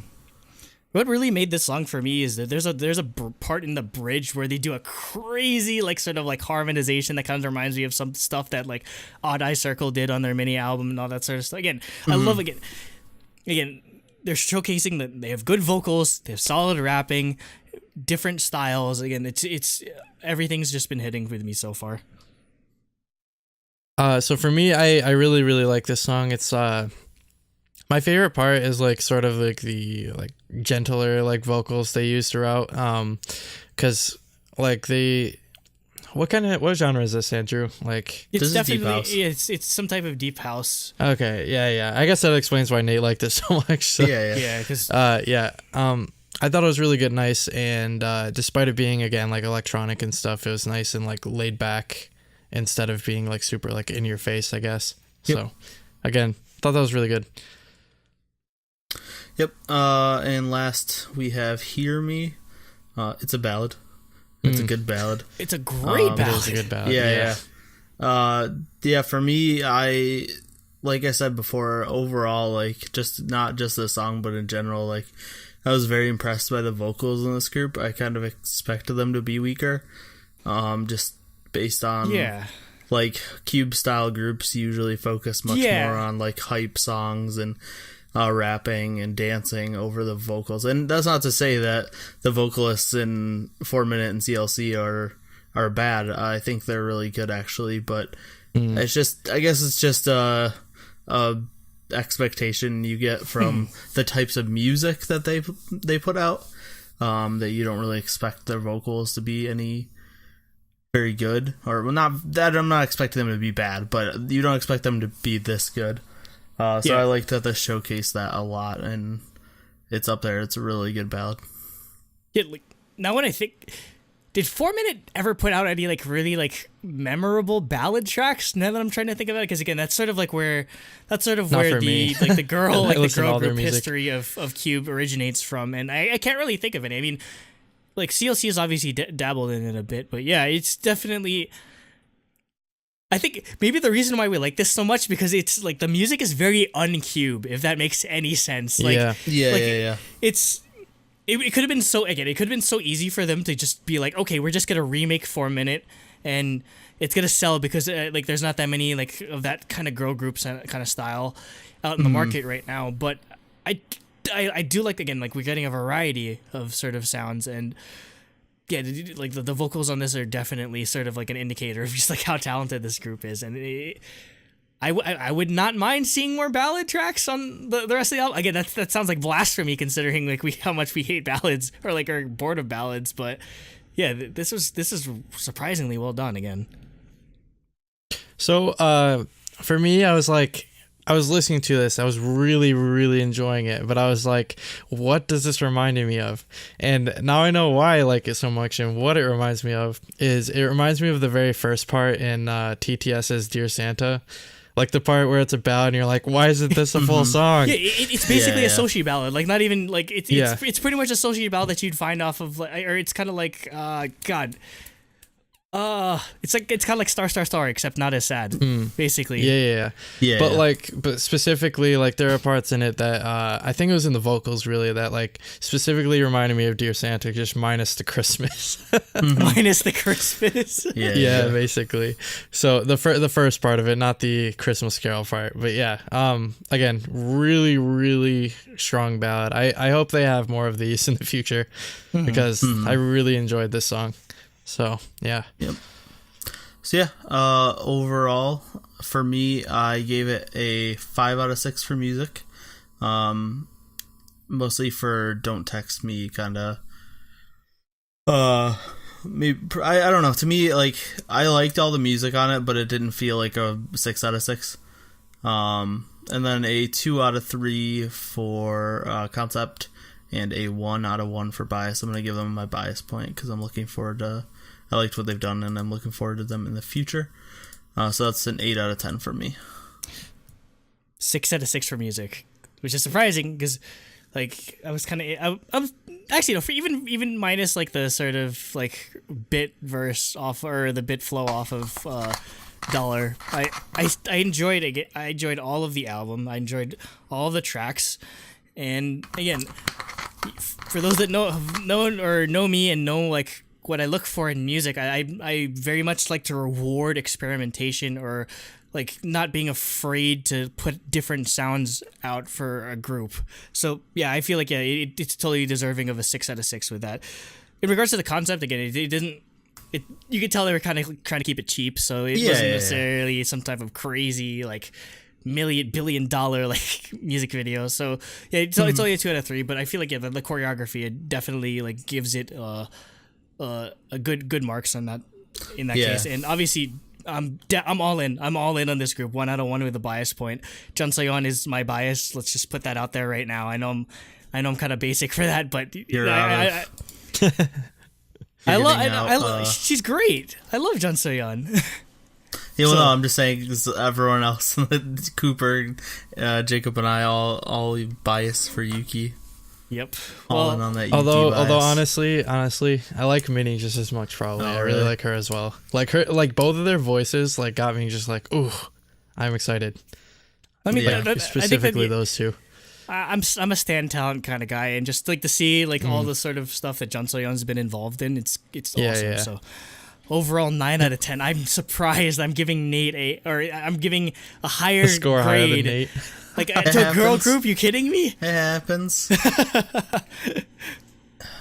What really made this song for me is that there's a part in the bridge where they do a crazy like sort of like harmonization that kind of reminds me of some stuff that like Odd Eye Circle did on their mini album and all that sort of stuff. Again, I love again they're showcasing that they have good vocals, they have solid rapping, different styles. Again, it's everything's just been hitting with me so far. So for me, I really, really like this song. It's my favorite part is like sort of like the like gentler like vocals they use throughout. Cause like what genre is this, Andrew? Like It's This is deep definitely house. it's some type of deep house. okay, yeah. I guess that explains why Nate liked it so much. So. Yeah, because I thought it was really good, nice, and despite it being again like electronic and stuff, it was nice and like laid back instead of being like super like in your face, I guess. Yep. So again, thought that was really good. Yep. And last we have Hear Me. It's a ballad. It's a good ballad. it's a great It ballad. is a good ballad. Yeah. For me, like I said before, overall, like just not just the song, but in general, like I was very impressed by the vocals in this group. I kind of expected them to be weaker, just based on like Cube style groups usually focus much more on like hype songs and rapping and dancing over the vocals. And that's not to say that the vocalists in 4 Minute and CLC are bad. I think they're really good actually, but it's just, I guess it's just a expectation you get from the types of music that they put out, that you don't really expect their vocals to be any very good, or well, not that I'm not expecting them to be bad, but you don't expect them to be this good. I like that this showcased that a lot, and it's up there. It's a really good ballad. Yeah, like, now when I think, did 4 Minute ever put out any like really like memorable ballad tracks? Now that I'm trying to think about it, because again, that's sort of where Not the for me. like the girl like the listen to girl all their group music. history of Cube originates from, and I can't really think of any. I mean, like CLC has obviously dabbled in it a bit, but yeah, it's definitely. I think maybe the reason why we like this so much because it's like the music is very un-Cube, if that makes any sense. Like, Yeah. It's it could have been so again. It could have been so easy for them to just be like, okay, we're just gonna remake 4 Minute, and it's gonna sell because like there's not that many like of that kind of girl groups kind of style out in the market right now. But I do like again like we're getting a variety of sort of sounds and. Yeah, like the vocals on this are definitely sort of like an indicator of just like how talented this group is, and I would not mind seeing more ballad tracks on the rest of the album. Again, that sounds like blasphemy considering like how much we hate ballads or like are bored of ballads, but yeah, this is surprisingly well done again. So for me, I was listening to this. I was really, really enjoying it. But I was like, what does this remind me of? And now I know why I like it so much. And what it reminds me of is it reminds me of the very first part in TTS's Dear Santa. Like the part where it's a ballad and you're like, why isn't this a full song? Yeah, it's basically a Sochi ballad. Like not even like it's pretty much a Sochi ballad that you'd find off of, or it's kind of like it's kind of like Star Star Star except not as sad, basically. Yeah. But specifically, like there are parts in it that I think it was in the vocals really that like specifically reminded me of Dear Santa, just minus the Christmas. Minus the Christmas. Yeah, basically. So the first part of it, not the Christmas Carol part, but yeah. Again, really, really strong ballad. I hope they have more of these in the future because I really enjoyed this song. So yeah. Yep. So yeah, overall for me, I gave it a 5 out of 6 for music. Mostly for Don't Text Me, kind of. Maybe I don't know. To me, like I liked all the music on it, but it didn't feel like a 6 out of 6. And then a 2 out of 3 for concept, and a 1 out of 1 for bias. I'm gonna give them my bias point because I'm looking forward to. I liked what they've done, and I'm looking forward to them in the future. So that's an 8 out of 10 for me. 6 out of 6 for music, which is surprising because Like I was kind of I was actually no, for even minus like the sort of like bit verse off or the bit flow off of Dollar. I enjoyed it. I enjoyed all of the album. I enjoyed all of the tracks, and again, for those that know me and know like what I look for in music, I very much like to reward experimentation or like not being afraid to put different sounds out for a group. So yeah, I feel like it's totally deserving of a 6 out of 6 with that. In regards to the concept, again, it didn't. You could tell they were kind of trying to keep it cheap, so it wasn't necessarily some type of crazy like billion-dollar like music video. So yeah, it's only a 2 out of 3, but I feel like the choreography it definitely like gives it a good marks on that in that case. And obviously I'm all in. I'm all in on this group. 1 out of 1 with a bias point. Jun So-yeon is my bias. Let's just put that out there right now. I know I'm kind of basic for that, but I love. She's great. I love Jun So-yeon. Yeah, well, no, I'm just saying this, everyone else, Cooper, Jacob, and I all biased for Yuki. Yep. All in on that Yuki although bias. honestly, I like Minnie just as much. Probably, I really really? like her as well. Like her, like both of their voices, like got me just like, ooh, I'm excited. I mean, Specifically those two. I'm a stand talent kind of guy, and just like to see like all the sort of stuff that Jun So-yeon's been involved in, it's awesome. Yeah. So overall 9 out of 10. I'm surprised. I'm giving Nate I'm giving a higher Score grade. higher than Nate. Like to a girl group, you kidding me? It happens.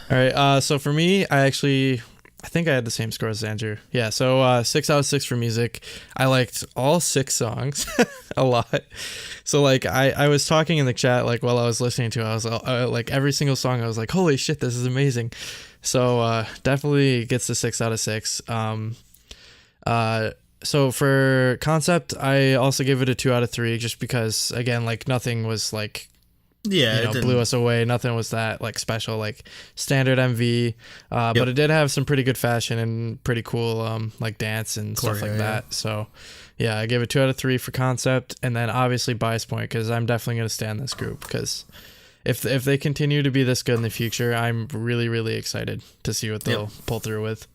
All right. So for me, I think I had the same score as Andrew. Yeah. So 6 out of 6 for music. I liked all 6 songs a lot. So like I was talking in the chat like while I was listening to it, I was like every single song I was like, holy shit, this is amazing. So definitely gets the 6 out of 6. So for concept, I also give it a 2 out of 3 just because again like nothing was like blew us away. Nothing was that like special, like standard MV. But it did have some pretty good fashion and pretty cool like dance and stuff like that. So yeah, I give it 2 out of 3 for concept, and then obviously bias point because I'm definitely gonna stand this group because if they continue to be this good in the future, I'm really really excited to see what they'll pull through with.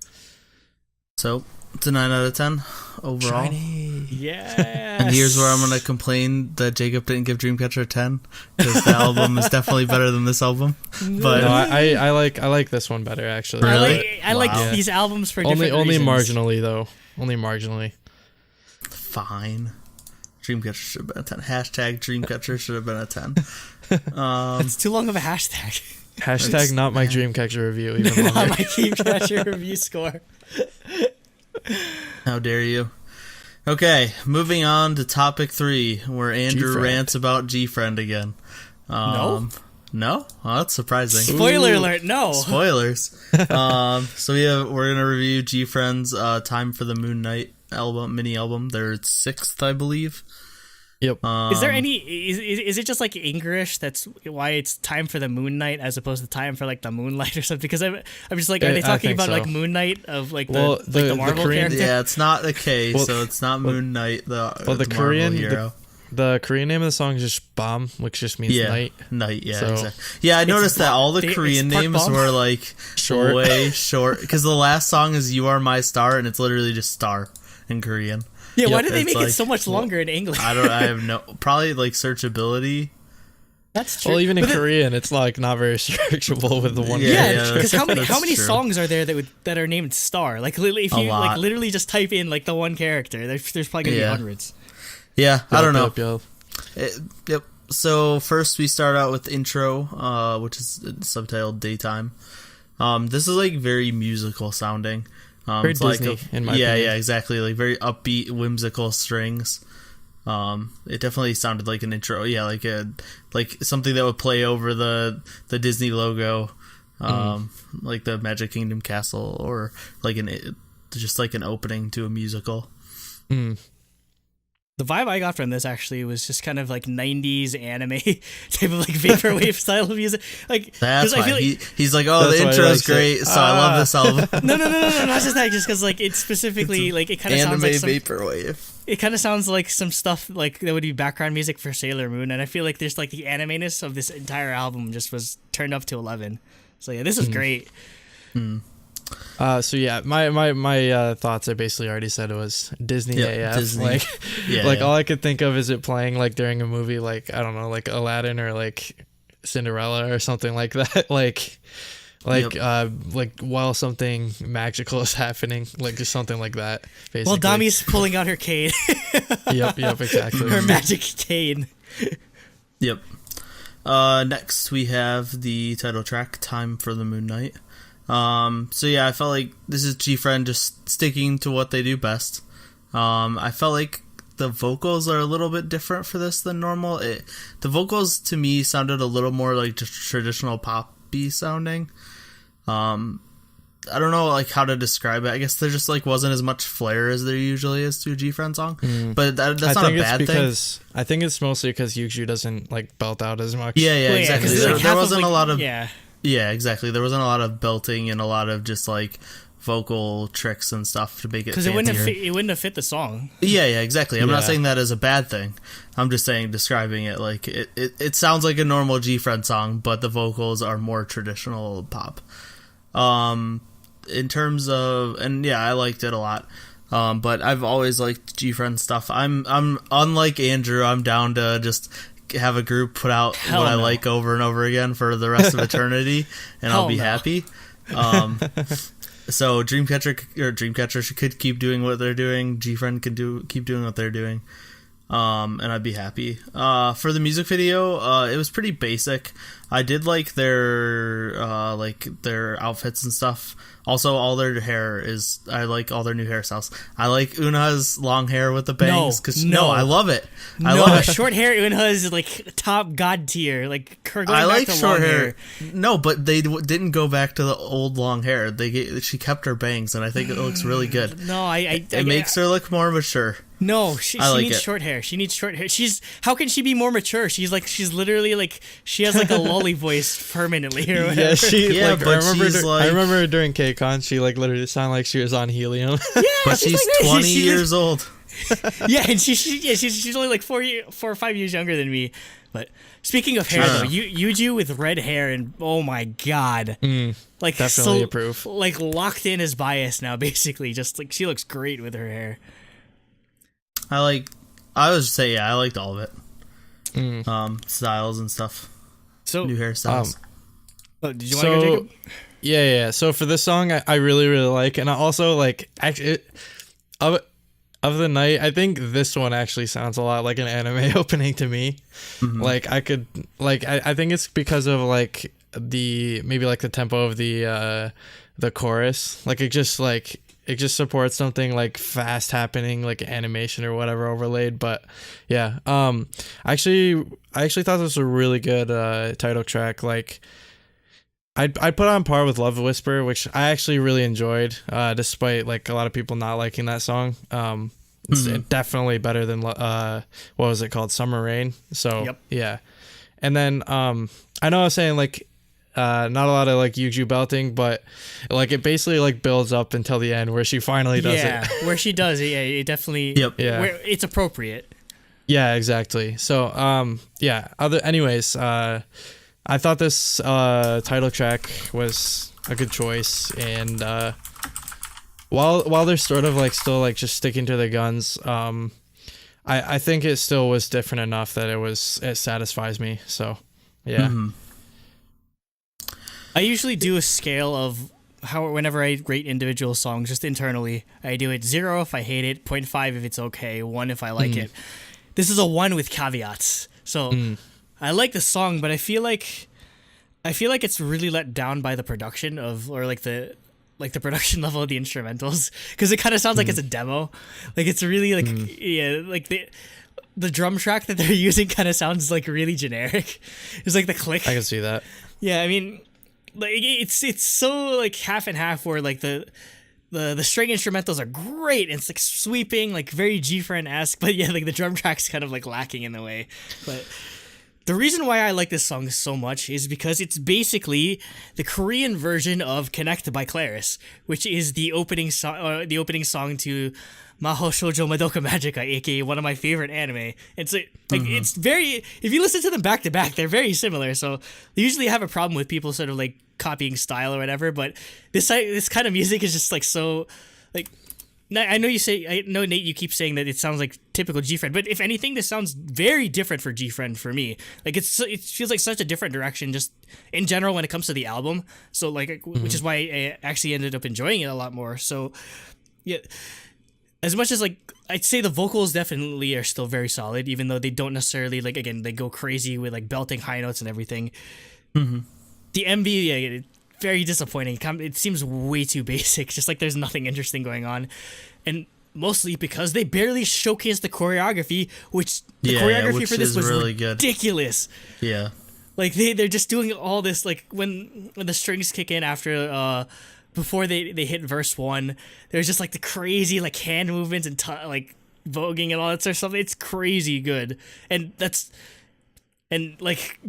So it's a 9 out of 10 overall. Shiny. Yes. And here's where I'm gonna complain that Jacob didn't give DreamCatcher a 10 because the album is definitely better than this album. But no, I like this one better actually. Really? I like these albums for different only reasons. marginally though. Only marginally. Fine. DreamCatcher should have been a 10. Hashtag DreamCatcher should have been a 10. It's too long of a hashtag. Hashtag not my DreamCatcher review. Even Not longer. my DreamCatcher review score. How dare you? Okay, moving on to topic 3, where Andrew GFriend. rants about GFriend again. No? No? Oh, that's surprising. Spoiler alert, no. Spoilers. So we're gonna review GFriend's Time for the Moon Night album, mini album. Their 6th, I believe. Yep. Is there any is it just like English that's why it's Time for the Moon Night as opposed to Time for like the Moonlight or something? Because I'm just like, are they talking about like Moon Night of like the Marvel Korean, character? Yeah, it's not a K, so it's not Moon Knight. The Korean hero. The Korean name of the song is just Bom, which just means night. Night, yeah, So- exactly. Yeah, I noticed that all the Korean it's Park names Bom. were like Short. way short. Because the last song is "You Are My Star" and it's literally just "Star" in Korean. Yeah, why Yep, did they it's make it like- so much longer in English? I have no, probably like searchability. That's true. Well, even in But Korean, it's like not very searchable with the one. Yeah, yeah, because how many that's true. songs are there that are named Star? Like literally, if A you lot. like literally just type in like the one character, there's probably gonna be hundreds. Yeah, I don't know. Yep. Yep. So first we start out with intro, which is subtitled Daytime. This is like very musical sounding. Very it's Disney, like in my opinion. Yeah, exactly. Like very upbeat, whimsical strings. It definitely sounded like an intro. Yeah, like something that would play over the Disney logo, like the Magic Kingdom castle, or like just like an opening to a musical. Mm. The vibe I got from this actually was just kind of like 90s anime type of like vaporwave style of music. Like That's 'cause I why feel like he's like, oh, That's the why he intro's likes it. great, so I love this album. no, not just that. Just because like it's specifically like it kind of Anime sounds like some, vaporwave. it kind of sounds like some stuff like that would be background music for Sailor Moon, and I feel like there's like the anime-ness of this entire album just was turned up to 11. So yeah, this is great. So yeah, my thoughts I basically already said. It was Disney AF. Disney. Like all I could think of is it playing like during a movie, like I don't know, like Aladdin or like Cinderella or something like that. like while something magical is happening, like just something like that. Basically. Well, Dami's pulling out her cane. Yep, exactly. Her magic cane. Yep. Next we have the title track, "Time for the Moon Knight." So yeah, I felt like this is GFriend just sticking to what they do best. I felt like the vocals are a little bit different for this than normal. The vocals to me sounded a little more like just traditional poppy sounding. I don't know like how to describe it. I guess there just like wasn't as much flair as there usually is to a GFriend song. But that's not a bad thing. I think it's mostly because Yuju doesn't like belt out as much. Yeah, exactly. There wasn't a lot of Yeah, exactly. There wasn't a lot of belting and a lot of just like vocal tricks and stuff to make it. Because it wouldn't have fit the song. Yeah, exactly. I'm not saying that as a bad thing. I'm just saying describing it like it sounds like a normal GFriend song, but the vocals are more traditional pop. In terms of, and yeah, I liked it a lot. But I've always liked GFriend stuff. I'm unlike Andrew. I'm down to just have a group put out what I like over and over again for the rest of eternity, and I'll be happy. So DreamCatcher could keep doing what they're doing. GFriend can keep doing what they're doing, and I'd be happy. For the music video, it was pretty basic. I did like their outfits and stuff. Also, all their hair I like all their new hairstyles. I like Una's long hair with the bangs. I love it. I love it. Short hair Una is like top god tier. Like her going I back like to short long hair. No, but they didn't go back to the old long hair. She kept her bangs, and I think it looks really good. No, it makes her look more mature. No, she needs short hair. She needs short hair. How can she be more mature? She's literally like she has like a lolly voice permanently or whatever. Yeah, I remember during KCON, she like literally sounded like she was on helium. Yeah, but she's like 20 years old. Yeah, and she's only like 4 or 5 years younger than me. But speaking of hair, though, Yuju with red hair and oh my god, like definitely approve. Like locked in as bias now, basically. Just like she looks great with her hair. I liked all of it. Styles and stuff. So new hairstyles. Did you want to go, Jacob? Yeah. So for this song, I really, really like, and I also like actually of the night. I think this one actually sounds a lot like an anime opening to me. Like I could like I think it's because of like maybe like the tempo of the chorus. Like it just supports something like fast happening, like animation or whatever overlaid. But yeah, I actually thought this was a really good title track. Like I'd put on par with Love Whisper, which I actually really enjoyed, despite like a lot of people not liking that song. It's definitely better than what was it called, Summer Rain. So yeah, and then I know I was saying like not a lot of like Yuju belting, but like it basically like builds up until the end where she finally does it. Where she does it, it definitely where it's appropriate. Yeah, exactly. So anyways, I thought this title track was a good choice, and while they're sort of like still like just sticking to their guns, I think it still was different enough that it satisfies me. So yeah. I usually do a scale of whenever I rate individual songs just internally. I do it 0 if I hate it, 0.5 if it's okay, 1 if I like it. This is a 1 with caveats. So I like the song, but I feel like it's really let down by the production the production level of the instrumentals, because it kind of sounds like it's a demo. Like it's really like like the drum track that they're using kind of sounds like really generic. It's like the click. I can see that. Yeah, I mean, like it's so like half and half, where like the string instrumentals are great and it's like sweeping, like very GFriend-esque, but yeah, like the drum track's kind of like lacking in the way. But The reason why I like this song so much is because it's basically the Korean version of "Connect" by Claris, which is the opening song. The opening song to Maho Shoujo Madoka Magica, aka one of my favorite anime. It's like it's very. If you listen to them back to back, they're very similar. So they usually have a problem with people sort of like copying style or whatever. But this kind of music is just like so like. I know Nate, you keep saying that it sounds like typical GFriend, but if anything, this sounds very different for GFriend for me. Like it feels like such a different direction just in general when it comes to the album. So like, which is why I actually ended up enjoying it a lot more. So yeah, as much as like, I'd say the vocals definitely are still very solid, even though they don't necessarily like, again, they go crazy with like belting high notes and everything. The MV, yeah, very disappointing. It seems way too basic. Just like there's nothing interesting going on, and mostly because they barely showcase the choreography, which the choreography for this was really ridiculous. Good. Yeah, like they're just doing all this like when the strings kick in after before they hit verse 1. There's just like the crazy like hand movements and like voguing and all that sort of stuff. It's crazy good, and like.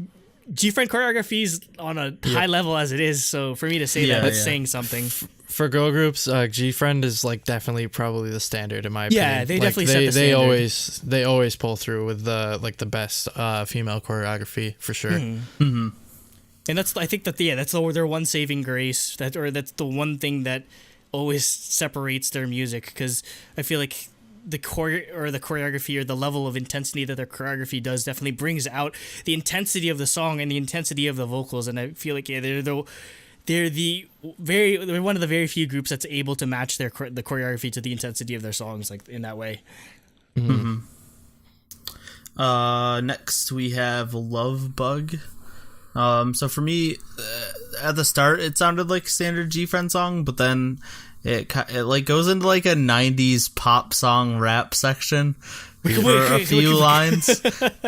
GFriend choreography is on a high level as it is, so for me to say that's saying something. For girl groups, GFriend is like definitely probably the standard in my opinion. Yeah, they like, definitely set the standard. They always pull through with the best female choreography for sure. And I think that's their one saving grace. That's the one thing that always separates their music, because I feel like the choreography or the level of intensity that their choreography does definitely brings out the intensity of the song and the intensity of the vocals, and I feel like they're one of the very few groups that's able to match the choreography to the intensity of their songs like in that way. Next we have Love Bug. So for me, at the start it sounded like standard GFriend song, but then it like goes into like a 90s pop song rap section for a few lines,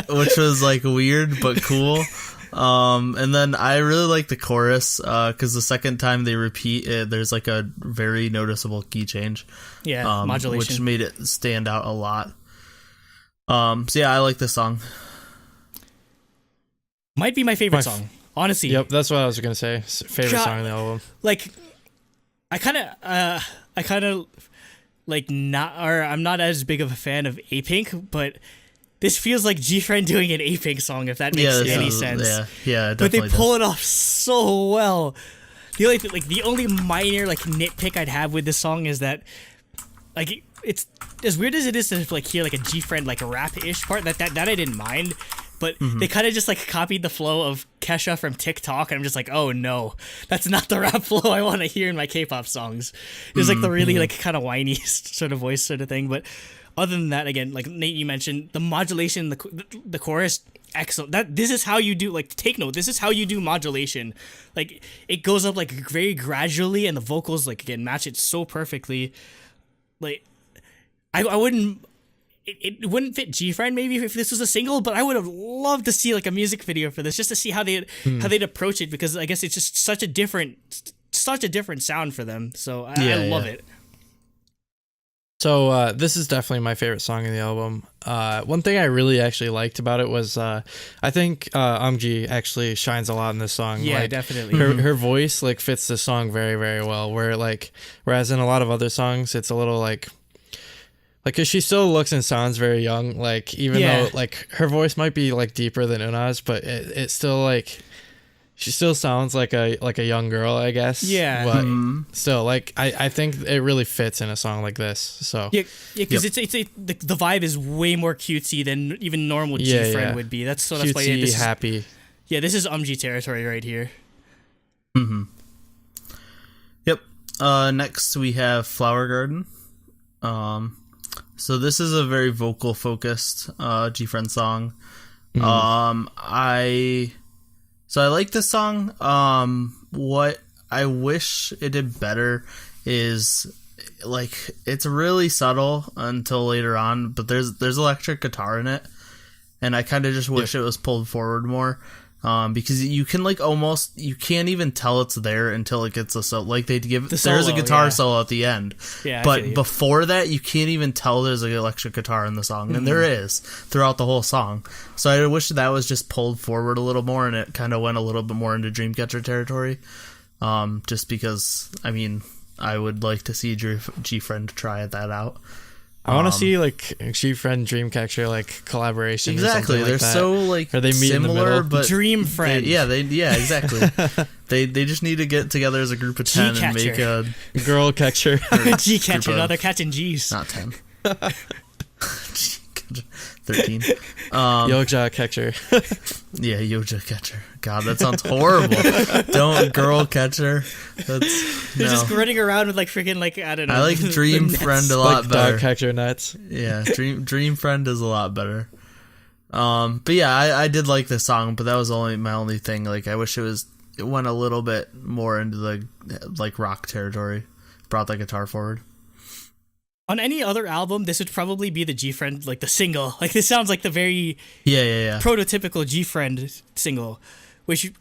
which was like weird but cool. And then I really like the chorus because the second time they repeat it, there's like a very noticeable key change. Yeah, modulation, which made it stand out a lot. So yeah, I like this song. Might be my favorite song, honestly. Yep, that's what I was gonna say. Favorite song on the album. Like, I kind of like I'm not as big of a fan of A-Pink, but this feels like GFriend doing an A-Pink song, if that makes any sense. Yeah, but they pull it off so well. The only minor like nitpick I'd have with this song is that like it's as weird as it is to like hear like a GFriend like rap-ish part that I didn't mind. But they kind of just like copied the flow of Kesha from TikTok, and I'm just like, oh no, that's not the rap flow I want to hear in my K-pop songs. It's like the really like kind of whiny sort of voice sort of thing. But other than that, again, like Nate, you mentioned the modulation, the chorus, excellent. This is how you do, like, take note. This is how you do modulation. Like it goes up like very gradually, and the vocals like again match it so perfectly. Like I wouldn't. It wouldn't fit GFriend maybe if this was a single, but I would have loved to see like a music video for this just to see how they'd approach it, because I guess it's just such a different sound for them. So I love it. So this is definitely my favorite song in the album. One thing I really actually liked about it was I think Umji actually shines a lot in this song. Yeah, like, definitely. Her voice like fits the song very, very well. Whereas in a lot of other songs, it's a little like, cause she still looks and sounds very young. Like even though like her voice might be like deeper than Una's, but it still like she still sounds like a young girl, I guess. Yeah. But still, like I think it really fits in a song like this. So because the vibe is way more cutesy than even normal GFriend would be. That's why this is happy. Yeah, this is Umji territory right here. Yep. Next we have Flower Garden. So this is a very vocal focused GFriend song. I like this song. What I wish it did better is like it's really subtle until later on, but there's electric guitar in it, and I kind of just wish it was pulled forward more. because you can like almost, you can't even tell it's there until it gets a solo. Like there's a solo, guitar yeah. solo at the end, Yeah, I feel but you. before that you can't even tell there's an electric guitar in the song, and there is throughout the whole song. So I wish that was just pulled forward a little more, and it kind of went a little bit more into DreamCatcher territory. Just because, I mean, I would like to see GFriend try that out. I want to see like GFriend DreamCatcher like collaboration. Exactly, or something they're like that. so like Or they meet in the similar, middle. but DreamFriend. yeah, exactly. they just need to get together as a group of 10 and make a Girl catcher. G-catcher. group No, of- they're catching G's. not 10, 13. Yoja catcher. Yeah, Yoja catcher. God, that sounds horrible. Don't girl catcher. That's They're no. just running around with like freaking like, I don't know. I like Dream nets. Friend a lot Like better. dog catcher nuts. Yeah, Dream Friend is a lot better. But yeah, I did like this song, but that was my only thing. Like, I wish it went a little bit more into the like rock territory, brought the guitar forward. On any other album, this would probably be the GFriend, like the single. Like this sounds like the very Yeah. prototypical GFriend single, which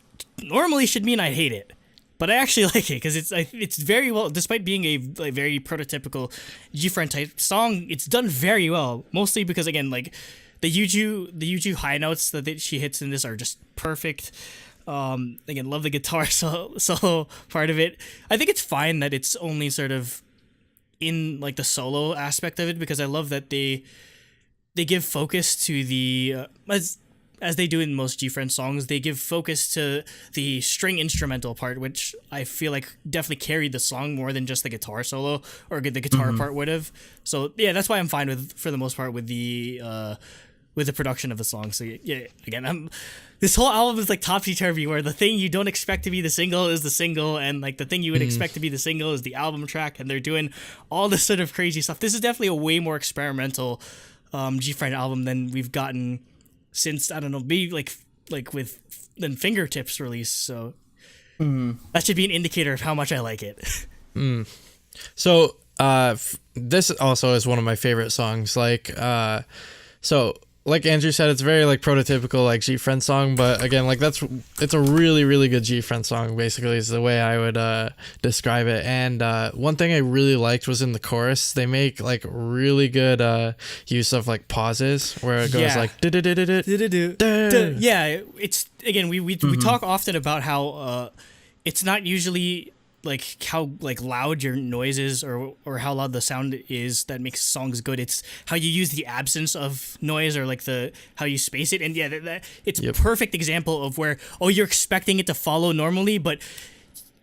normally should mean I'd hate it, but I actually like it because it's very well, despite being a very prototypical GFriend type song. It's done very well, mostly because again, like the Yuju high notes that she hits in this are just perfect. Again, love the guitar solo part of it. I think it's fine that it's only sort of in like the solo aspect of it, because I love that they give focus to the as they do in most GFriend songs, they give focus to the string instrumental part, which I feel like definitely carried the song more than just the guitar solo or the guitar part would have. So yeah, that's why I'm fine with, for the most part, with the production of the song. So yeah, again, this whole album is like topsy-turvy, where the thing you don't expect to be the single is the single, and like the thing you would expect to be the single is the album track, and they're doing all this sort of crazy stuff. This is definitely a way more experimental GFriend album than we've gotten since, I don't know, maybe like with than Fingertips release. So that should be an indicator of how much I like it. So this also is one of my favorite songs. Like so like Andrew said, it's very like prototypical like GFriend song, but again, like it's a really, really good GFriend song, basically, is the way I would describe it. And one thing I really liked was in the chorus, they make like really good use of like pauses where it goes like Yeah, it's again, we talk often about how it's not usually like how like loud your noise is or how loud the sound is that makes songs good. It's how you use the absence of noise, or like how you space it. And yeah, it's a perfect example of where, you're expecting it to follow normally, but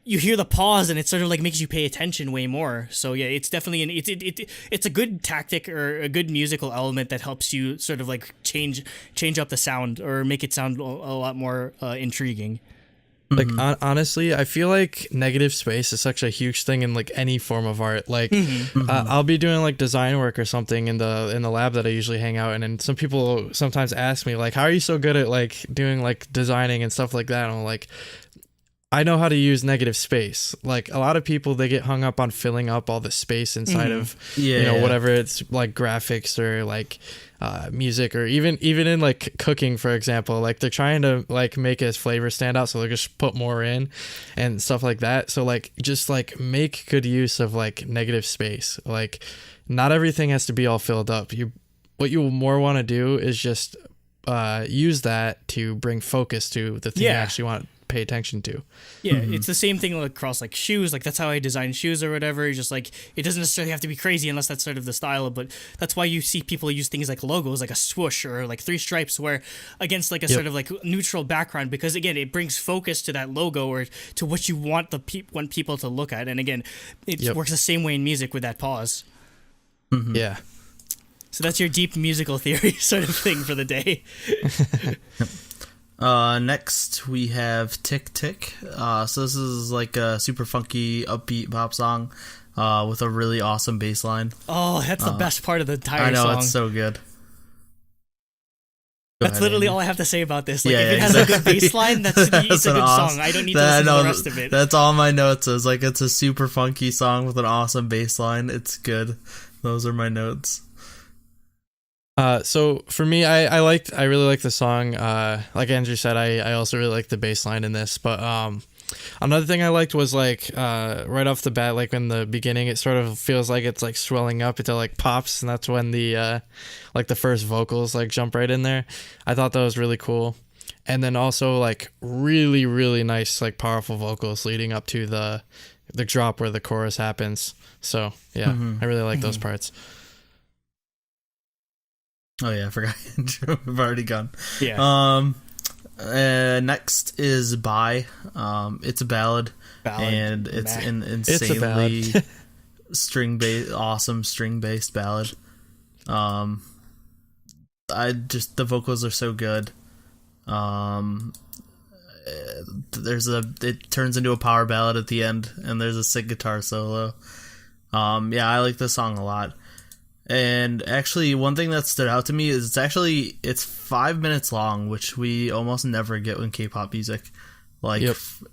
you hear the pause and it sort of like makes you pay attention way more. So yeah, it's definitely it's a good tactic or a good musical element that helps you sort of like change up the sound or make it sound a lot more intriguing. Like honestly, I feel like negative space is such a huge thing in like any form of art. Like I'll be doing like design work or something in the lab that I usually hang out in, and some people sometimes ask me like, how are you so good at like doing like designing and stuff like that? And I'm like, I know how to use negative space. Like a lot of people, they get hung up on filling up all the space inside of whatever it's like graphics or like music, or even in like cooking, for example. Like they're trying to like make his flavor stand out, so they just put more in and stuff like that. So like just like make good use of like negative space. Like not everything has to be all filled up. What you more want to do is just use that to bring focus to the thing you actually want to pay attention to. It's the same thing across like shoes. Like that's how I design shoes or whatever. It's just like it doesn't necessarily have to be crazy unless that's sort of the style, but that's why you see people use things like logos, like a swoosh or like 3 stripes, where against like a sort of like neutral background, because again it brings focus to that logo or to what you want want people to look at. And again, it works the same way in music with that pause. Yeah. So that's your deep musical theory sort of thing for the day. Next we have Tick Tick. So this is like a super funky upbeat pop song with a really awesome bass line. Oh, that's the best part of the entire I know, song. it's so good. That's literally all I have to say about this. Like, if it has a good bass line, it's a good song. I don't need to listen to the rest of it. That's all my notes is. Like, it's a super funky song with an awesome bass line. It's good. Those are my notes. So for me, I really like the song. Like Andrew said, I also really like the bass line in this. But another thing I liked was like right off the bat, like in the beginning, it sort of feels like it's like swelling up until like pops, and that's when the like the first vocals like jump right in there. I thought that was really cool. And then also like really, really nice, like powerful vocals leading up to the drop where the chorus happens. So yeah, I really like those parts. Oh yeah, I forgot. We've already gone. Yeah. Next is Bye. It's a ballad. And it's an insanely awesome string-based ballad. The vocals are so good. It turns into a power ballad at the end, and there's a sick guitar solo. I like this song a lot. And actually, one thing that stood out to me is it's 5 minutes long, which we almost never get in K-pop music. Like,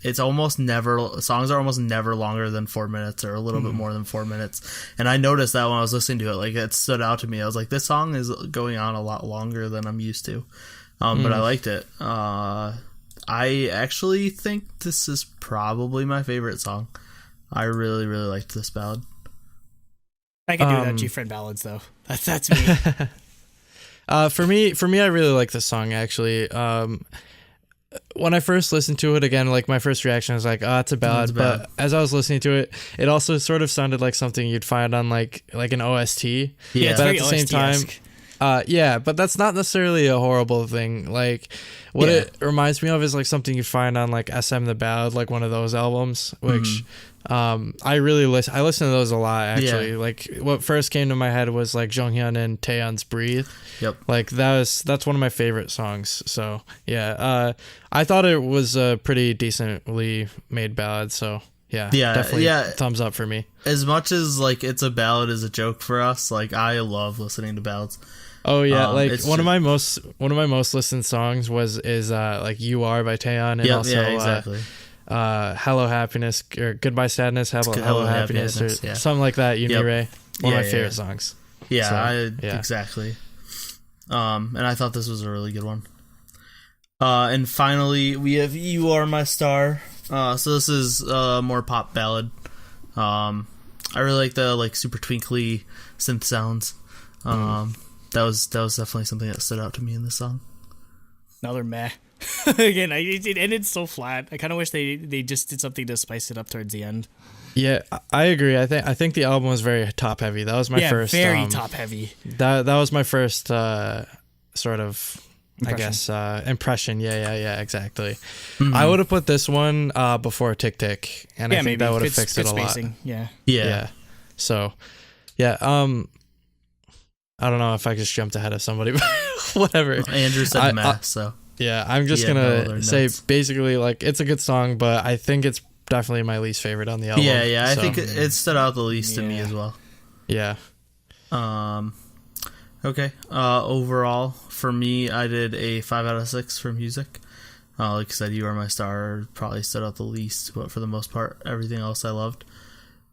it's almost never, songs are almost never longer than 4 minutes or a little bit more than 4 minutes. And I noticed that when I was listening to it, like, it stood out to me. I was like, this song is going on a lot longer than I'm used to. But I liked it. I actually think this is probably my favorite song. I really, really liked this ballad. I can do that GFriend ballads though. That's me. For me, I really like this song actually. When I first listened to it again, like my first reaction was like, "Oh, it's a ballad." But as I was listening to it, it also sort of sounded like something you'd find on like an OST. Yeah, it's but very at the same OST-esque. time, but that's not necessarily a horrible thing. Like what it reminds me of is like something you find on like SM the Ballad, like one of those albums, which I listen to those a lot actually. Yeah. Like what first came to my head was like Jonghyun and Taeyeon's Breathe. Yep. Like that's one of my favorite songs. So yeah, I thought it was a pretty decently made ballad. So yeah, definitely thumbs up for me. As much as like it's a ballad is a joke for us, like I love listening to ballads. Oh yeah, like one of my most listened songs is like "You Are" by Taeyeon, and also exactly. "Hello Happiness" or "Goodbye Sadness," Hello Happiness, or something like that. Ray, one of my favorite songs. Yeah, so, exactly. And I thought this was a really good one. And finally, we have "You Are My Star." So this is a more pop ballad. I really like the like super twinkly synth sounds. That was definitely something that stood out to me in this song. Another meh. Again, it ended so flat. I kind of wish they just did something to spice it up towards the end. Yeah, I agree. I think the album was very top heavy. That was my first. Yeah, very top heavy. That was my first sort of impression. Yeah, exactly. I would have put this one before Tick Tick, and I think that would have fixed it a lot. Yeah. So, yeah. I don't know if I just jumped ahead of somebody, but whatever. Andrew said meh, so. Yeah, I'm just gonna say basically like it's a good song, but I think it's definitely my least favorite on the album. Yeah, I think it stood out the least to me as well. Yeah. Okay. Overall, for me, I did a 5 out of 6 for music. Like I said, "You Are My Star" probably stood out the least, but for the most part, everything else I loved.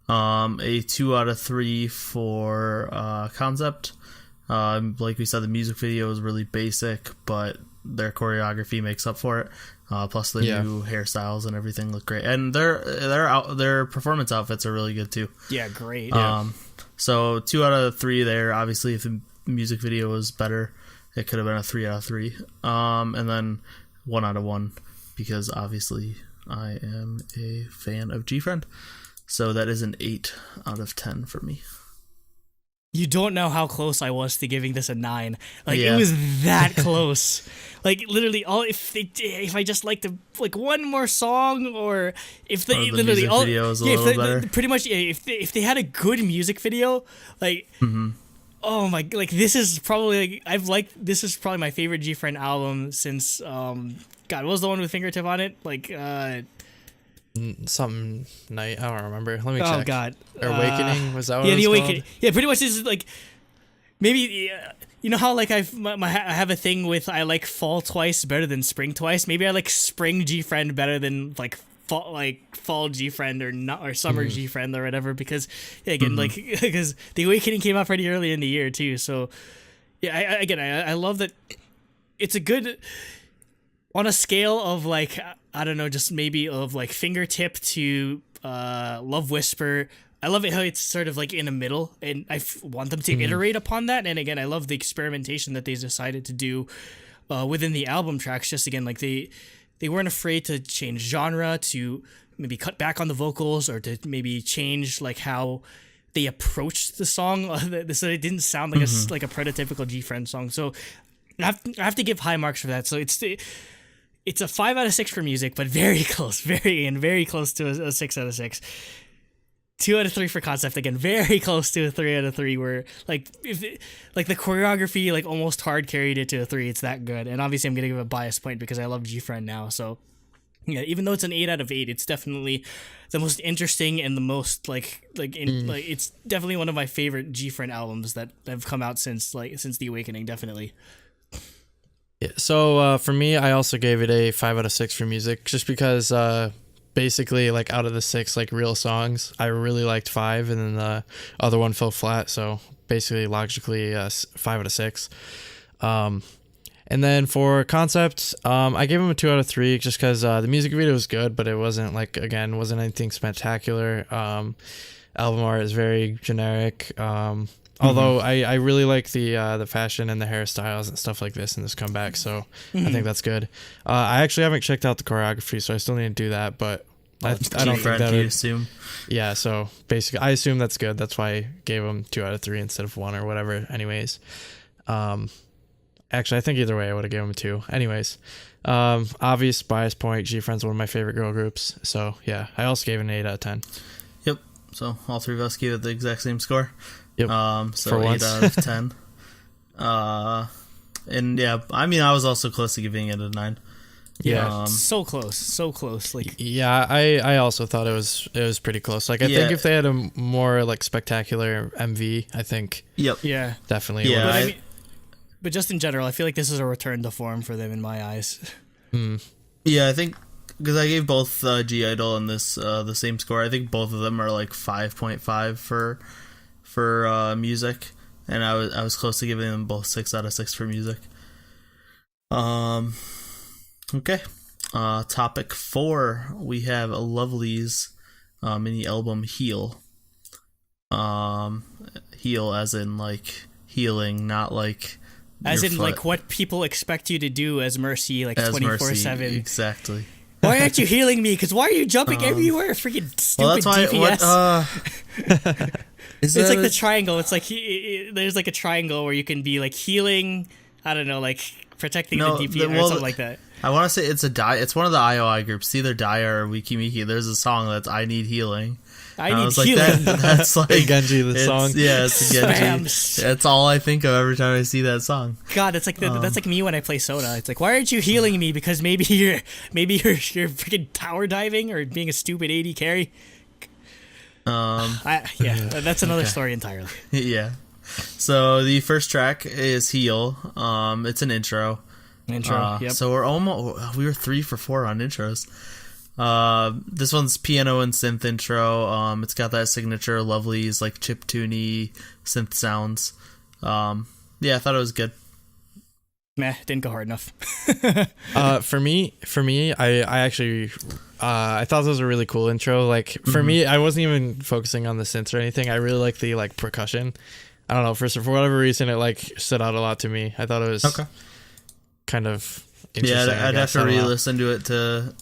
A 2 out of 3 for concept. Like we said, the music video is really basic, but their choreography makes up for it. Plus the new hairstyles and everything look great, and their performance outfits are really good too. Yeah, great. So 2 out of 3 there. Obviously, if the music video was better, it could have been a 3 out of 3. And then 1 out of 1 because obviously I am a fan of GFriend. So that is an 8 out of 10 for me. You don't know how close I was to giving this a 9. Like it was that close. Like literally, if I just liked like one more song, or if they the music video is a little better. Pretty much, if they had a good music video, like oh my, like this is probably this is probably my favorite GFriend album since God, what was the one with Fingertip on it? Like something night, I don't remember. Let me check. Oh God, Awakening, was that what it was the called? Awakening. Yeah, pretty much is like maybe you know how like I have a thing with I like fall twice better than spring twice. Maybe I like spring GFriend better than like fall GFriend or summer GFriend or whatever, because again like because the Awakening came out pretty early in the year too, so I love that it's a good, on a scale of like, I don't know, just maybe of like Fingertip to Love Whisper. I love it how it's sort of like in the middle, and I want them to iterate upon that. And again, I love the experimentation that they decided to do within the album tracks. Just again, like they weren't afraid to change genre, to maybe cut back on the vocals, or to maybe change like how they approached the song, so it didn't sound like a prototypical GFriend song. So I have to give high marks for that. So it's a 5 out of 6 for music, but very close, very close to a 6 out of 6. 2 out of 3 for concept, again, very close to a 3 out of 3. Where like the choreography like almost hard carried it to a 3. It's that good, and obviously I'm gonna give a bias point because I love GFriend now. So yeah, even though it's an 8 out of 8, it's definitely the most interesting and the most it's definitely one of my favorite GFriend albums that have come out since The Awakening, definitely. Yeah, so for me, I also gave it a 5 out of 6 for music, just because basically like out of the 6 like real songs, I really liked 5, and then the other one fell flat. So basically, logically, 5 out of 6. And then for concept, I gave him a 2 out of 3 just because the music video was good, but it wasn't wasn't anything spectacular. Album art is very generic. Although I really like the fashion and the hairstyles and stuff like this in this comeback, so I think that's good. I actually haven't checked out the choreography, so I still need to do that, but I don't think that. You assume? Yeah, so basically, I assume that's good. That's why I gave him 2 out of 3 instead of 1 or whatever. Anyways, actually, I think either way I would have given him 2. Anyways, obvious bias point. GFriend's one of my favorite girl groups, so yeah, I also gave it an 8 out of 10. Yep. So all three of us gave it the exact same score. Yep. So for 8 once. out of 10. And yeah, I mean, I was also close to giving it a 9. Yeah. So close. Like, yeah, I also thought it was pretty close. Like, I think if they had a more like spectacular MV, I think. Yep. Yeah. Definitely. Yeah. But just in general, I feel like this is a return to form for them in my eyes. Yeah, I think because I gave both G-Idle and this the same score. I think both of them are like 5.5 for music, and I was close to giving them both 6 out of 6 for music. Okay. Topic 4, we have a Lovelyz mini album Heal. Heal as in like healing, not like as in foot. like what people expect you to do as Mercy, like 24/7. Exactly. Why aren't you healing me? Because why are you jumping everywhere? Freaking stupid DPS. It's like the triangle. It's like there's like a triangle where you can be like healing. I don't know, like protecting the DPS or something like that. I want to say it's one of the IOI groups. It's either Dia or Wikimiki. There's a song that's I Need Healing. I need healing. That's like Genji, the song. Yeah, it's a Genji. That's all I think of every time I see that song. God, it's like that's like me when I play Soda. It's like, why aren't you healing me? Because maybe you're freaking tower diving or being a stupid AD carry. That's another story entirely. Yeah. So the first track is Heal. It's an intro. Yep. So we were 3 for 4 on intros. This one's piano and synth intro. It's got that signature Lovelyz like chiptune synth sounds. Yeah, I thought it was good. Meh, didn't go hard enough. For me, I actually I thought this was a really cool intro. Like for me, I wasn't even focusing on the synths or anything. I really like the like percussion. I don't know, for whatever reason it like stood out a lot to me. I thought it was kind of interesting. Yeah, I'd have to re-listen to it to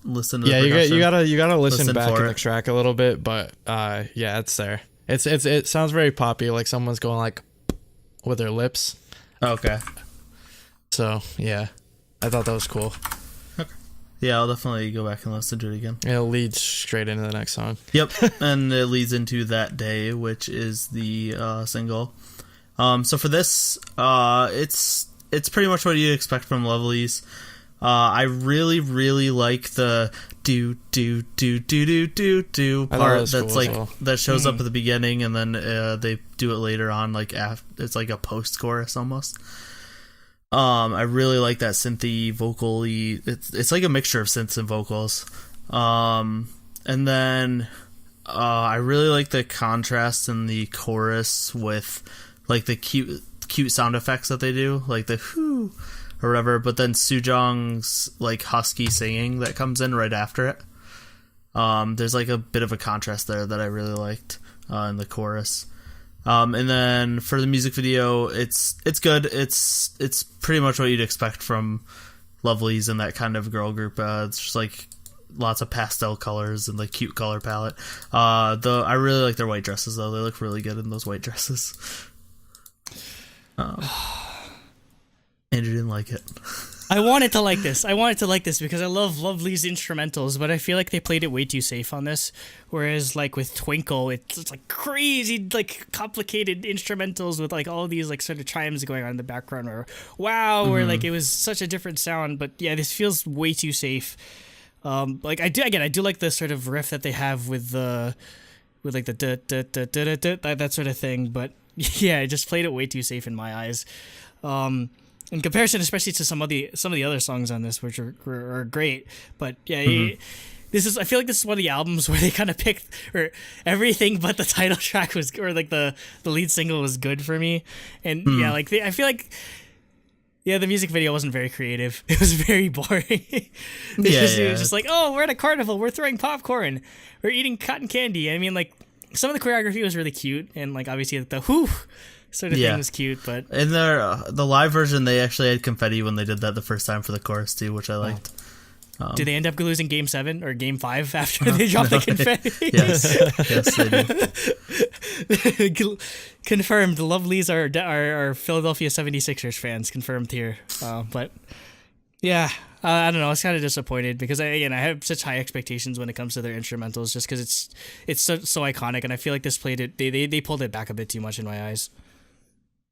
listen to the percussion. you gotta listen back in the track a little bit, but yeah, it's there. It sounds very poppy, like someone's going like with their lips. Okay. So yeah, I thought that was cool. Okay. Yeah, I'll definitely go back and listen to it again. It'll lead straight into the next song. Yep, and it leads into That Day, which is the single. So for this, it's pretty much what you'd expect from Lovelyz. I really like the do part that's like well. That shows up at the beginning, and then they do it later on, like it's like a post chorus almost. I really like that synthy vocally. It's like a mixture of synths and vocals. And then I really like the contrast in the chorus with like the cute cute sound effects that they do, like the whoo or whatever, but then Sujong's like husky singing that comes in right after it. There's like a bit of a contrast there that I really liked in the chorus. And then for the music video, it's good. It's pretty much what you'd expect from Lovelyz and that kind of girl group. It's just like lots of pastel colors and like cute color palette. Though I really like their white dresses though. They look really good in those white dresses. Andrew didn't like it. I wanted to like this. Because I love Lovelyz instrumentals, but I feel like they played it way too safe on this. Whereas like with Twinkle, it's like crazy, like complicated instrumentals with like all these like sort of chimes going on in the background, or wow, or like it was such a different sound. But yeah, this feels way too safe. Like I do like the sort of riff that they have with like the that sort of thing. But yeah, I just played it way too safe in my eyes. In comparison, especially to some of the other songs on this, which are great, but yeah, I feel like this is one of the albums where they kind of picked, or everything but the title track was, or like the lead single was good for me, and yeah, like I feel like, yeah, the music video wasn't very creative. It was very boring. It was just like, oh, we're at a carnival, we're throwing popcorn, we're eating cotton candy. I mean, like some of the choreography was really cute, and like obviously the whoo sort of thing was cute, but in the live version they actually had confetti when they did that the first time for the chorus too, which I liked. Did they end up losing Game 7 or Game 5 after they dropped the confetti? yes they did. Confirmed. The Lovelyz are Philadelphia 76ers fans. Confirmed here. But yeah, I don't know. I was kind of disappointed because I have such high expectations when it comes to their instrumentals, just because it's so iconic, and I feel like this played it. They pulled it back a bit too much in my eyes.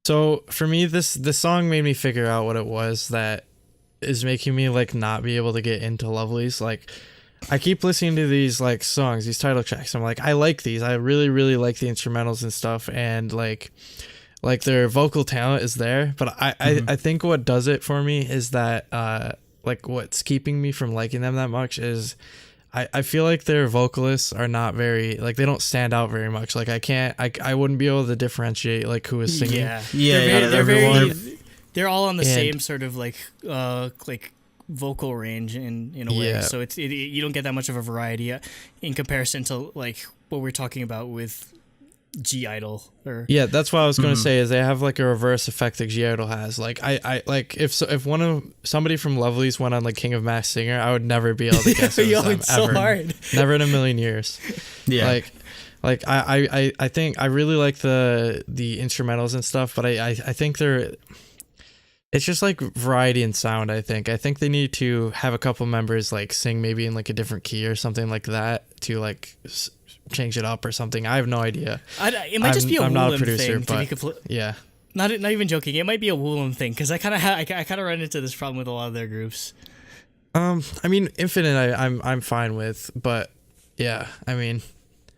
So for me, this song made me figure out what it was that is making me like not be able to get into Lovelyz. Like I keep listening to these like songs, these title tracks. I'm like, I like these. I really, really like the instrumentals and stuff, and like their vocal talent is there. But I think what does it for me is that like what's keeping me from liking them that much is I feel like their vocalists are not very, like, they don't stand out very much. Like I wouldn't be able to differentiate like who is singing. They're all on the same sort of like vocal range in a way. So you don't get that much of a variety in comparison to like what we're talking about with G-I-DLE. That's what I was going to say, is they have like a reverse effect that G-I-DLE has. Like I like if somebody from Lovelyz went on like King of Masked Singer, I would never be able to guess it was them, it's ever. So hard. Never in a million years. Like I think I really like the instrumentals and stuff, but I think it's just like variety in sound. I think they need to have a couple members like sing maybe in like a different key or something like that to like change it up or something. I have no idea. It might just be a I'm not a Woolham producer, thing. Yeah. Not even joking. It might be a Woolham thing, because I kind of run into this problem with a lot of their groups. I mean, Infinite, I'm fine with, but yeah, I mean,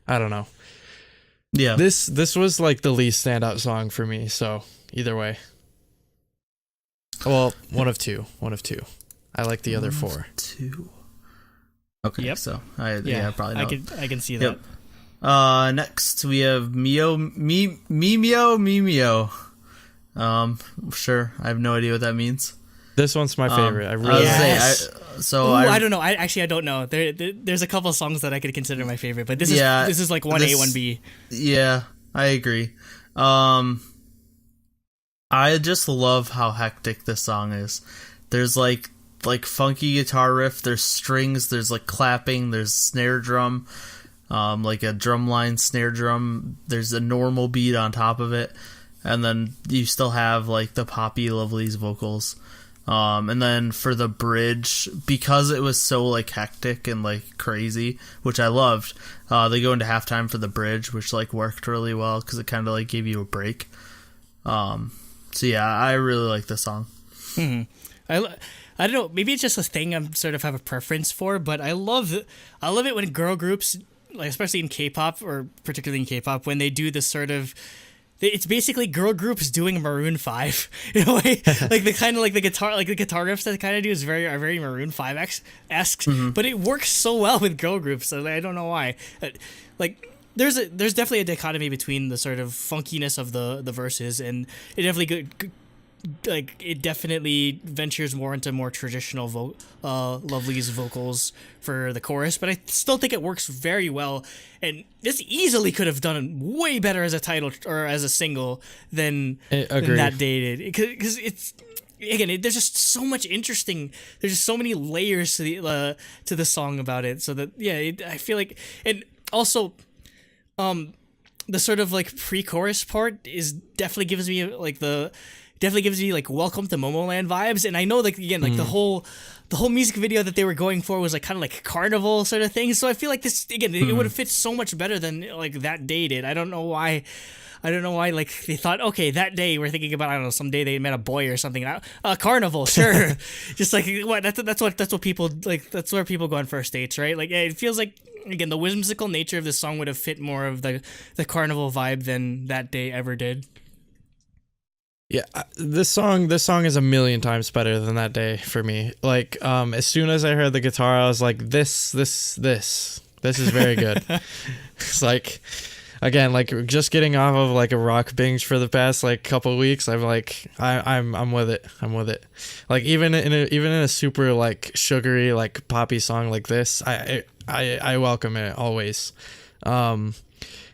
I don't know. Yeah. This was like the least standout song for me. So either way. Well, one of two. I like the other four. Two. Okay. Yep. So probably not. I can see that. Next we have Mimio. Sure. I have no idea what that means. This one's my favorite. I really I don't know. I don't know. There's a couple songs that I could consider my favorite, but this is like 1A, 1B. Yeah, I agree. I just love how hectic this song is. There's like funky guitar riff, there's strings, there's like clapping, there's snare drum, like a drumline snare drum, there's a normal beat on top of it, and then you still have like the poppy Lovelyz vocals. And then for the bridge, because it was so like hectic and like crazy, which I loved, they go into halftime for the bridge, which like worked really well because it kind of like gave you a break. So yeah, I really like this song. Mm-hmm. I don't know, maybe it's just a thing I'm sort of have a preference for, but I love it when girl groups, like especially in K-pop, or particularly in K-pop, when they do this sort of, it's basically girl groups doing Maroon 5 in a way. Like the kind of like the guitar riffs that they kind of do are very Maroon 5-esque, but it works so well with girl groups. So I don't know why. Like there's definitely a dichotomy between the sort of funkiness of the verses, and it definitely it definitely ventures more into more traditional Lovelyz vocals for the chorus, but I still think it works very well. And this easily could have done way better as a title or as a single than That Day did, because it's. Again, there's just so much interesting. There's just so many layers to the song about it. So that I feel like, and also, the sort of like pre-chorus part is definitely gives me like Welcome to Momoland vibes. And I know like again like the whole music video that they were going for was like kind of like carnival sort of thing. So I feel like this again it would have fit so much better than like That Day did. I don't know why like they thought, okay, that day we're thinking about, I don't know, someday they met a boy or something. Carnival, sure. Just like what that's what people like, that's where people go on first dates, right? Like it feels like again the whimsical nature of this song would have fit more of the carnival vibe than That Day ever did. Yeah, this song is a million times better than That Day for me. Like as soon as I heard the guitar, I was like, this is very good. It's like, again, like just getting off of like a rock binge for the past like couple weeks, I'm like I'm with it. Like even in a super like sugary like poppy song like this, I welcome it always.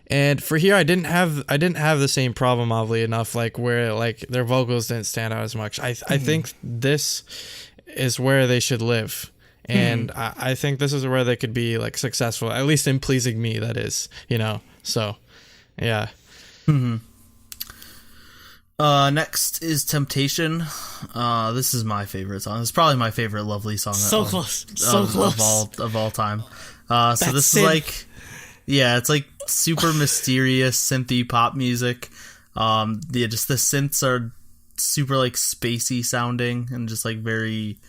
And for here, I didn't have the same problem, oddly enough, like where like their vocals didn't stand out as much. I think this is where they should live. And I think this is where they could be like successful, at least in pleasing me, that is, so yeah. Next is Temptation. This is my favorite song. It's probably my favorite Lovelyz song of all time. So this is like, it's like super mysterious synthy pop music. Just the synths are super like spacey sounding and just like very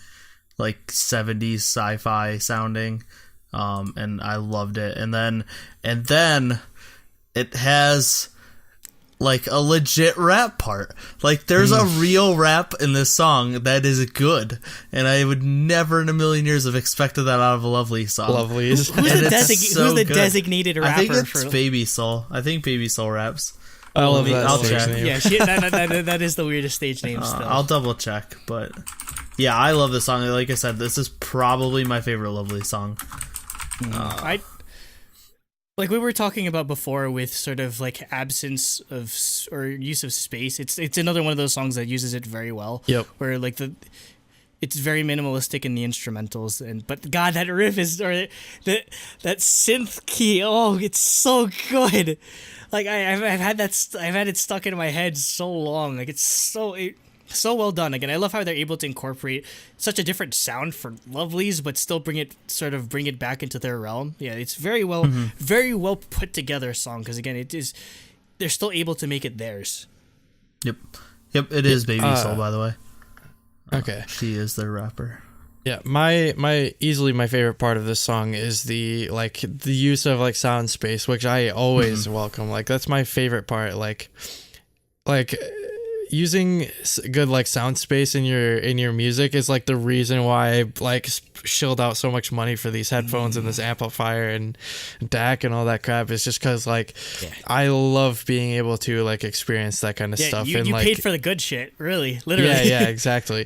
like 70s sci-fi sounding. And I loved it. And then it has like a legit rap part. Like there's a real rap in this song that is good, and I would never in a million years have expected that out of a Lovelyz song. Lovelyz. Who's the designated rapper? I think it's Baby Soul. I think Baby Soul raps. I love that. I'll check. Name. Yeah, that is the weirdest stage name still. I'll double check, but yeah, I love this song. Like I said, this is probably my favorite Lovelyz song. Like we were talking about before with sort of like absence of or use of space. It's another one of those songs that uses it very well. Yep. Where like it's very minimalistic in the instrumentals, but God, that riff is that synth key. Oh, it's so good. Like I've had it stuck in my head so long. Like it's so well done. Again, I love how they're able to incorporate such a different sound for Lovelyz, but still bring it back into their realm. Yeah, it's very well put together song, because again, they're still able to make it theirs. Yep, it is Baby Soul, by the way. Okay. She is their rapper. Yeah, my easily my favorite part of this song is the use of like sound space, which I always welcome. Like that's my favorite part. Like using good like sound space in your music is like the reason why I like shelled out so much money for these headphones and this amplifier and DAC and all that crap. Is just because like I love being able to like experience that kind of stuff. You like, paid for the good shit, really, literally. Yeah, exactly.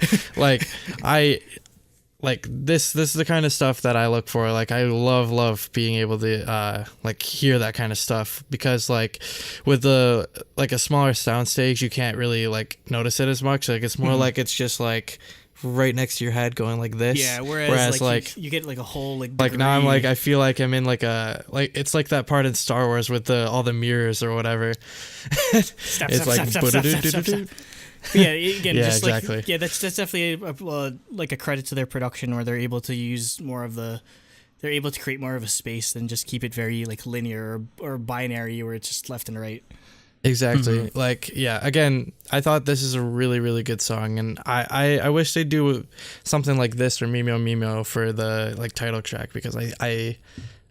Like this is the kind of stuff that I look for. Like I love being able to like hear that kind of stuff, because like with the like a smaller sound stage you can't really like notice it as much. Like it's more like it's just like right next to your head going like this. Yeah, whereas like you get like a whole like now I'm like I feel like I'm in like a like it's like that part in Star Wars with all the mirrors or whatever. It's like yeah, again, yeah, just exactly. Like, yeah, that's definitely like a credit to their production, where they're able to use they're able to create more of a space than just keep it very like linear or binary, where it's just left and right. Exactly. Like, yeah, again, I thought this is a really, really good song, and I wish they'd do something like this for Mimo Mimo for the like title track, because I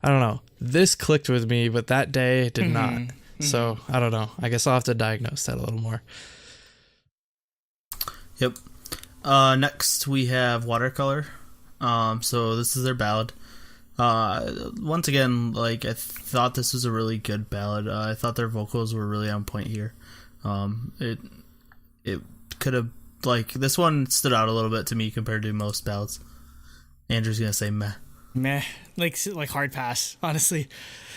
don't know, this clicked with me, but That Day did not. So I don't know, I guess I'll have to diagnose that a little more. Yep. Next we have Watercolor. So this is their ballad. Once again, like, I thought this was a really good ballad. I thought their vocals were really on point here. It could have, like, this one stood out a little bit to me compared to most ballads. Andrew's gonna say meh. Meh, like hard pass, honestly.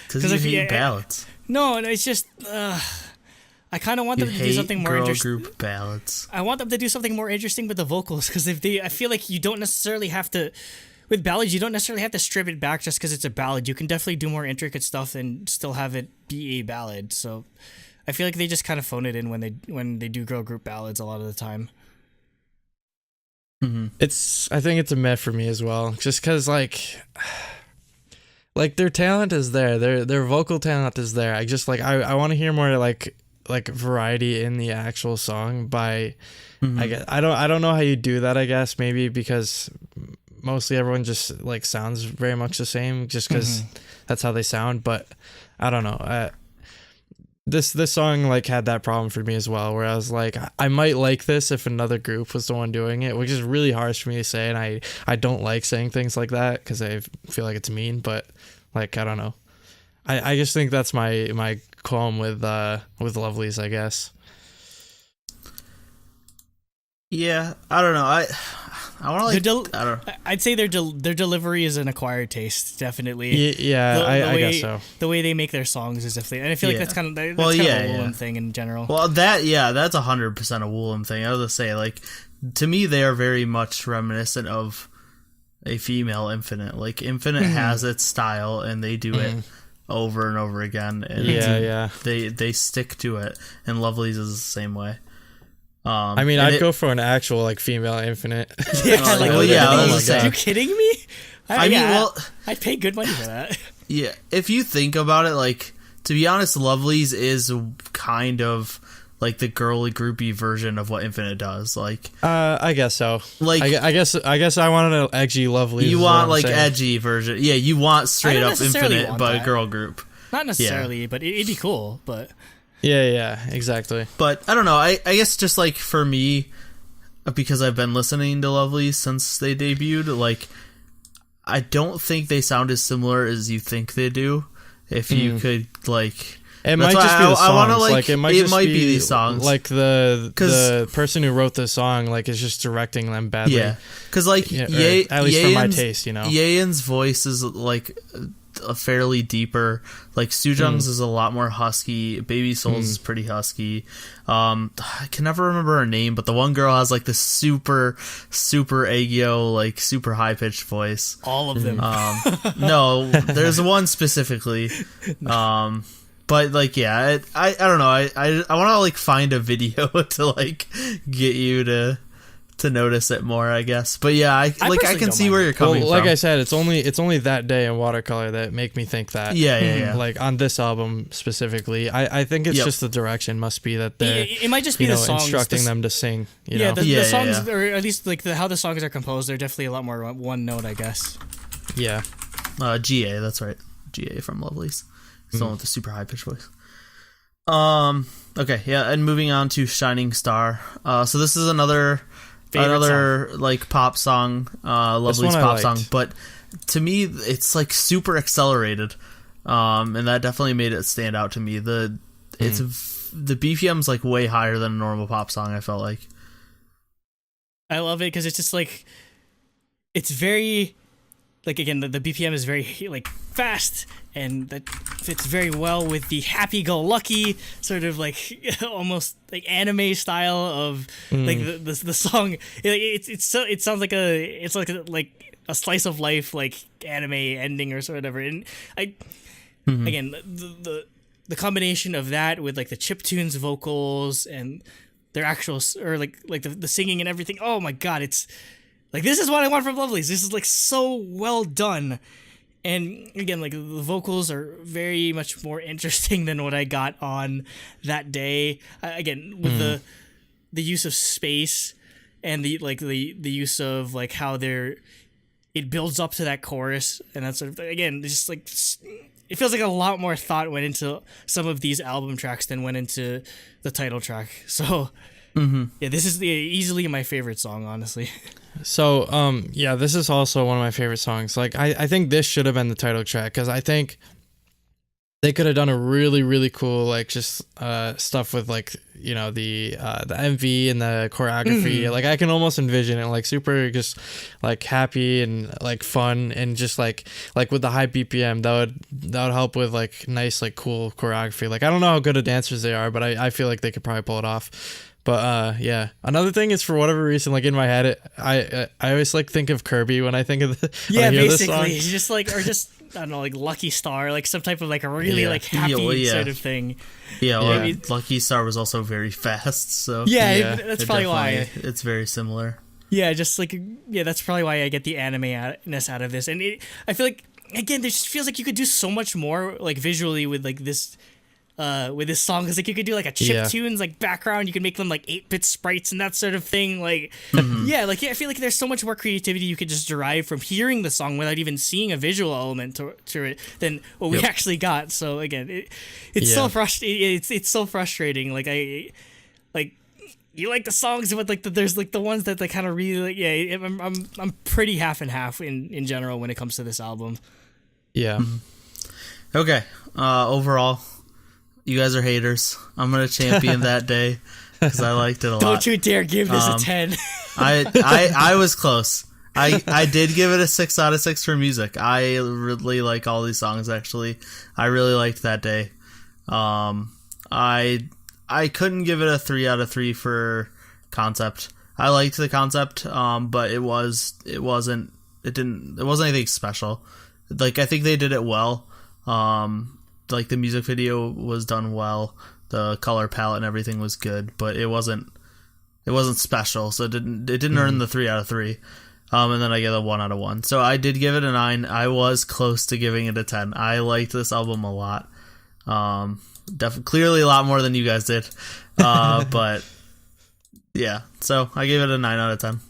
Because you hate ballads. No, it's just I kind of want them to do something more interesting. Group ballads. I want them to do something more interesting with the vocals, because I feel like you don't necessarily have to. With ballads, you don't necessarily have to strip it back just because it's a ballad. You can definitely do more intricate stuff and still have it be a ballad. So I feel like they just kind of phone it in when they do girl group ballads a lot of the time. Mm-hmm. I think it's a meh for me as well, just because like their talent is there, their vocal talent is there. I just I want to hear more like variety in the actual song. By I guess I don't know how you do that. I guess maybe because mostly everyone just like sounds very much the same, just because that's how they sound. But I don't know. This song like had that problem for me as well, where I was like, I might like this if another group was the one doing it, which is really harsh for me to say, and I don't like saying things like that because I feel like it's mean. But like, I don't know. I just think that's my qualm with Lovelyz, I guess. Yeah, I don't know. I want to like. I don't know. I'd say their delivery is an acquired taste, definitely. Yeah, I guess so. The way they make their songs is definitely, and I feel like that's kind of a Woolham thing in general. Well, that's 100% a Woolham thing. I was gonna say, like, to me, they are very much reminiscent of a female Infinite. Like, Infinite has its style, and they do it over and over again. And they stick to it, and Lovelyz is the same way. I mean, I'd go for an actual like female Infinite. Are you kidding me? I'd pay good money for that. Yeah, if you think about it, like, to be honest, Lovelyz is kind of like the girly groupie version of what Infinite does. Like, I guess so. Like, I guess I wanted an edgy Lovelyz. You want like edgy version? Yeah, you want straight up Infinite, but a girl group. Not necessarily, but it'd be cool. But yeah, exactly. But I don't know. I guess just like for me, because I've been listening to Lovelyz since they debuted, like, I don't think they sound as similar as you think they do. If you could, like, it might just be the songs. I want to like it might be these songs. Like the person who wrote the song like is just directing them badly. Yeah, because like at least for my taste, you know. Yeon's voice is like a fairly deeper. Like Sujung's is a lot more husky. Baby Soul's is pretty husky. I can never remember her name, but the one girl has like this super aegyo, like super high pitched voice. All of them. No, there's one specifically. But like, yeah, I don't know. I want to like find a video to like get you to notice it more, I guess. But yeah, I can see where you're coming from. Like I said, it's only That Day and Watercolor that make me think that. Yeah. Like on this album specifically, I think it's just the direction must be that they're it might just be the songs instructing them to sing. The songs, or at least like how the songs are composed, they're definitely a lot more one note, I guess. Yeah. GA, that's right. GA from Lovelyz. It's the one with the super high pitched voice. Okay, yeah, and moving on to Shining Star. So this is another song. Like pop song, Lovelyz pop song, but to me it's like super accelerated, and that definitely made it stand out to me. The BPM's like way higher than a normal pop song. I felt like I love it because it's just like it's very like, again, the BPM is very like fast, and that fits very well with the happy-go-lucky sort of like almost like anime style of like the song. It sounds like it's like a slice of life like anime ending or whatever. And again, the combination of that with like the chiptunes vocals and their actual or like the singing and everything. Oh my god, it's like, this is what I want from Lovelyz. This is like so well done. And again, like the vocals are very much more interesting than what I got on That Day. Again, with the use of space and the use of like how it builds up to that chorus and that sort of thing. Again, it's just like, it feels like a lot more thought went into some of these album tracks than went into the title track. So Yeah, this is easily my favorite song, honestly. So, yeah, this is also one of my favorite songs. Like, I think this should have been the title track, because I think they could have done a really, really cool, like, just stuff with, like, you know, the MV and the choreography. Like, I can almost envision it, like, super just, like, happy and, like, fun, and just, like with the high BPM, that would help with, like, nice, like, cool choreography. Like, I don't know how good of dancers they are, but I feel like they could probably pull it off. But yeah, another thing is, for whatever reason, like, in my head, I always, like, think of Kirby when I think of when I hear this song. Just like, or just, I don't know, like Lucky Star, like some type of like a really like happy sort of thing. Yeah, well, Lucky Star was also very fast, so that's probably why it's very similar. Yeah, just like that's probably why I get the anime-ness out of this, and I feel like, again, there just feels like you could do so much more, like, visually with like this. With this song, because like you could do like a chiptunes like background, you could make them like 8-bit sprites and that sort of thing. Like, I feel like there's so much more creativity you could just derive from hearing the song without even seeing a visual element to it than what we actually got. So again, it's so frustrating. It's so frustrating. Like you like the songs, but like there's like the ones that like kind of really like I'm pretty half and half in general when it comes to this album. Yeah. Okay. Overall, you guys are haters. I'm gonna champion that day because I liked it a lot. Don't you dare give this a 10. I was close. I did give it a 6 out of 6 for music. I really like all these songs, actually. I really liked that day. I couldn't give it a 3 out of 3 for concept. I liked the concept, but it wasn't anything special. Like, I think they did it well. Like, the music video was done well, the color palette and everything was good, but it wasn't special, so it didn't earn the 3 out of 3. And then I get a 1 out of 1. So I did give it a 9. I was close to giving it a 10. I liked this album a lot. Clearly a lot more than you guys did. But yeah, so I gave it a 9 out of 10.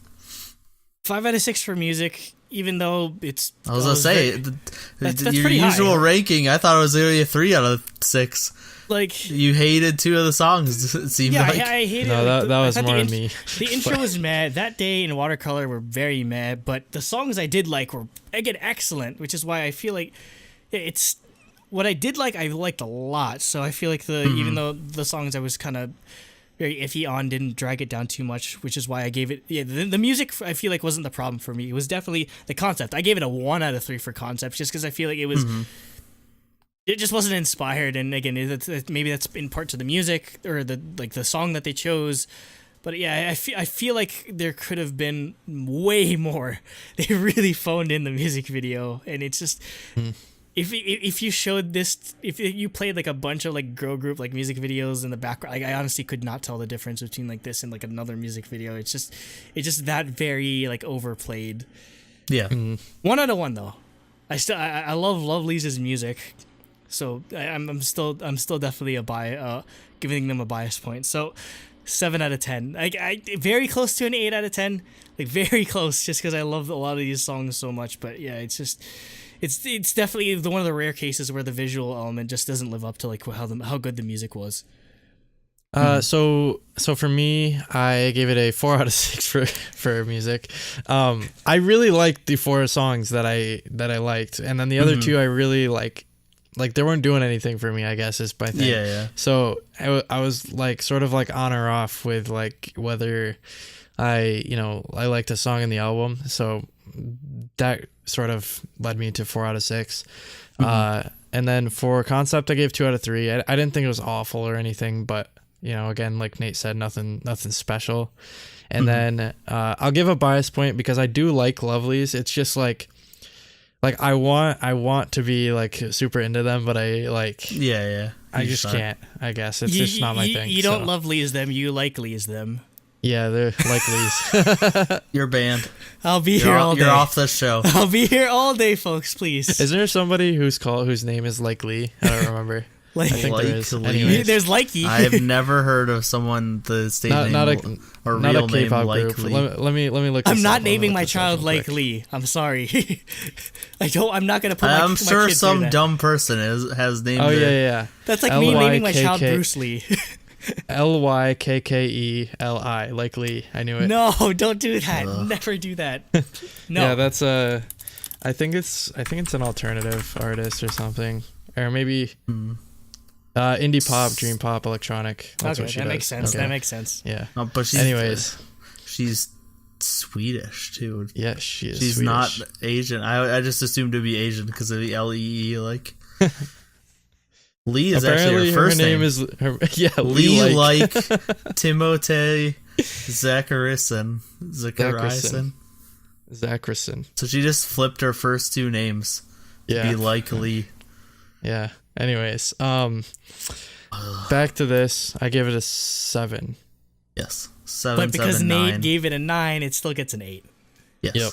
5 out of 6 for music. Even though it's... I was going to say, that's your usual ranking, I thought it was going to be a 3 out of 6. Like... You hated 2 of the songs, it seemed like. Yeah, I hated it. No, that was more me. The intro was mad. That day in Watercolor were very mad, but the songs I did like were, again, excellent, which is why I feel like it's... What I did like, I liked a lot, so I feel like even though the songs I was kind of very iffy on didn't drag it down too much, which is why I gave it the music I feel like wasn't the problem for me. It was definitely the concept. I gave it a 1 out of 3 for concept, just because I feel like it was it just wasn't inspired, and again, maybe that's in part to the music or the song that they chose. But yeah, I feel like there could have been way more. They really phoned in the music video, and it's just If you showed this, if you played like a bunch of like girl group like music videos in the background, like, I honestly could not tell the difference between like this and like another music video. It's just that very like overplayed. Yeah. 1 out of 1 though. I love Lovelyz's music, so I'm still definitely giving them a bias point. So 7 out of 10. I very close to an 8 out of 10. Like, very close, just because I love a lot of these songs so much. But yeah, it's just. It's definitely one of the rare cases where the visual element just doesn't live up to like how good the music was. So for me, I gave it a 4 out of 6 for music. I really liked the 4 songs that I liked, and then the other 2 I really like they weren't doing anything for me, I guess, is my thing. Yeah. So I was like sort of like on or off with like whether I liked a song in the album. So that sort of led me to 4 out of 6. And then for concept, I gave 2 out of 3. I didn't think it was awful or anything, but again, like Nate said, nothing special. And then I'll give a bias point because I do like Lovelyz. It's just like I want to be like super into them, but I like I just can't. I guess it's just not my thing. You don't Lovelyz them, you like Lee's them. Yeah, they're like Lee's. You're banned. I'll be here all day. You're off the show. I'll be here all day, folks, please. Is there somebody whose name is like Lee? I don't remember. I think there is. Anyways, there's Likey. I have never heard of someone the stage name or real name like Lee. Let me look. I'm not naming my child like Lee. I'm sorry. I'm not gonna put. I'm sure kid some dumb person has named. Oh yeah. That's like me naming my child Bruce Lee. Lykkeli, like Lee. I knew it. No, don't do that. Never do that. No. Yeah, that's I think it's an alternative artist or something, or maybe indie pop, dream pop, electronic. That's what she does. Makes sense. Okay. That makes sense. Yeah. But she's, anyways, she's Swedish too. Yeah, she is. She's Swedish. not Asian. I just assumed to be Asian because of the LEE. Like Lee is apparently actually her first name. is her. Yeah, Lee like Timotei Zacharison. Zacharison. So she just flipped her first two names to be like Lee. Yeah. Anyways, back to this. I give it a 7. Yes. 7. But because 7, Nate 9. gave it a 9, it still gets an 8. Yes. Yep.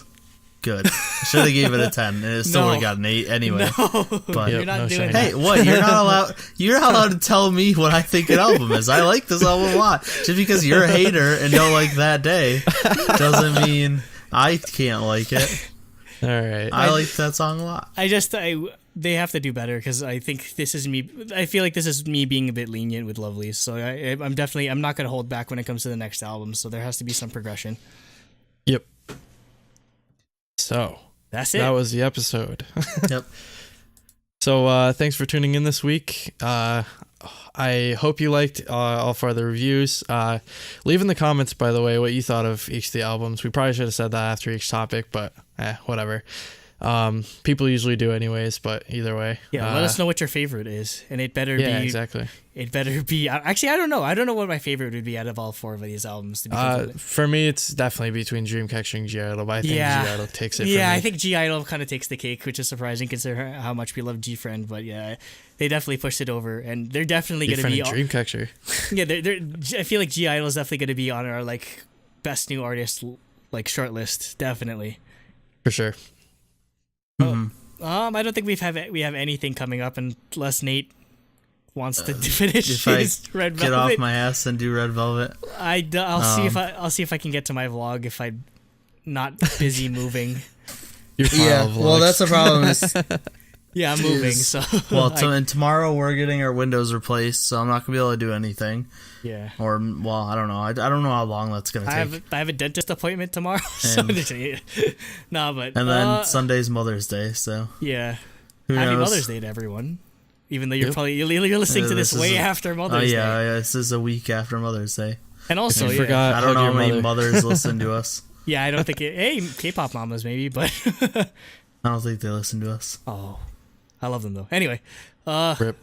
Good. I should have gave it a 10, and it still would have got an 8 anyway. No, but you're not doing hey, that. what? You're not allowed. You're not allowed to tell me what I think an album is. I like this album a lot. Just because you're a hater and don't like That Day doesn't mean I can't like it. All right. I like that song a lot. They have to do better because I think this is me. I feel like this is me being a bit lenient with Lovelyz. So I'm not going to hold back when it comes to the next album. So there has to be some progression. Yep. So that's it. That was the episode. Yep. So thanks for tuning in this week. I hope you liked all 4 of the reviews. Leave in the comments, by the way, what you thought of each of the albums. We probably should have said that after each topic, but whatever. People usually do anyways, but either way. Yeah, let us know what your favorite is, and it better be. Yeah, exactly. It better be. Actually, I don't know. I don't know what my favorite would be out of all 4 of these albums. To be for me, it's definitely between DreamCatcher and G-I-DLE, but I think G-I-DLE takes it. Yeah, for me. I think G-I-DLE kind of takes the cake, which is surprising considering how much we love GFriend. But yeah, they definitely pushed it over, and they're definitely going to be DreamCatcher. Yeah, I feel like G-I-DLE is definitely going to be on our like best new artist like short list, definitely. For sure. I don't think we have anything coming up unless Nate wants to finish if his I Red get Velvet. off my ass and do Red Velvet. I'll see if I can get to my vlog if I'm not busy moving. Well, that's the problem. Yeah, I'm moving. So and tomorrow we're getting our windows replaced, so I'm not gonna be able to do anything. Yeah. Or I don't know. I don't know how long that's gonna take. I have a dentist appointment tomorrow. So but and then Sunday's Mother's Day, so yeah. Who Happy knows? Mother's Day to everyone. Even though you're listening to this way after Mother's Day. Yeah, this is a week after Mother's Day. And also, forgot, I don't know how many mothers listen to us. Yeah, I don't think hey, K-pop mamas maybe, but I don't think they listen to us. Oh, I love them though. Anyway, Rip.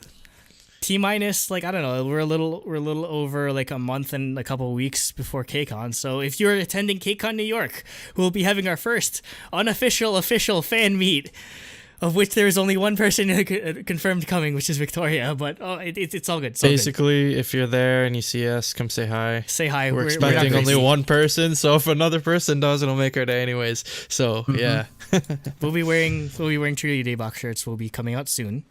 T-minus, like I don't know, we're a little over like a month and a couple of weeks before KCON. So if you're attending KCON New York, we'll be having our first unofficial official fan meet, of which there is only one person confirmed coming, which is Victoria. But it's all good. It's all Basically, if you're there and you see us, come say hi. Say hi. We're expecting only one person, so if another person does, it'll make our day anyways. So yeah, we'll be wearing Truly Daebak shirts. Will be coming out soon.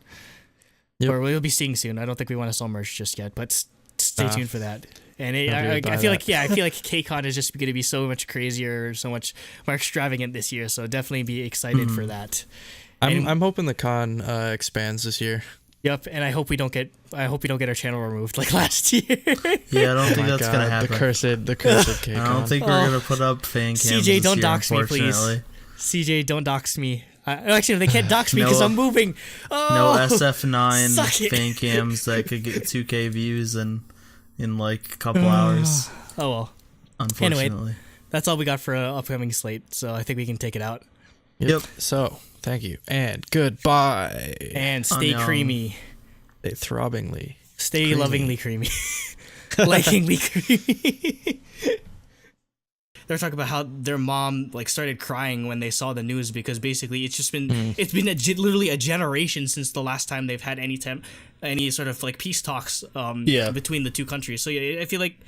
Yep. Or we'll be seeing soon. I don't think we want to sell merch just yet, but stay tuned for that. And I feel like KCON is just going to be so much crazier, so much more extravagant this year. So definitely be excited for that. I'm hoping the con expands this year. Yep, and I hope we don't get our channel removed like last year. Yeah, I don't think that's gonna happen. The cursed KCON. I don't think we're gonna put up fan cams. CJ, don't this year, dox me, please. CJ, don't dox me. Actually, they can't dox me because I'm moving. No SF9 fan cams that could get 2K views in like a couple hours. Oh well. Unfortunately. Anyway, that's all we got for upcoming slate. So I think we can take it out. Yep. So thank you and goodbye. And stay creamy. Stay throbbingly. Stay creamy. Lovingly creamy. Likingly creamy. They're talking about how their mom like started crying when they saw the news because basically it's been literally a generation since the last time they've had any sort of like peace talks between the two countries. So yeah, I feel like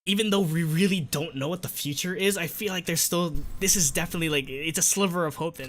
even though we really don't know what the future is, I feel like this is definitely like it's a sliver of hope that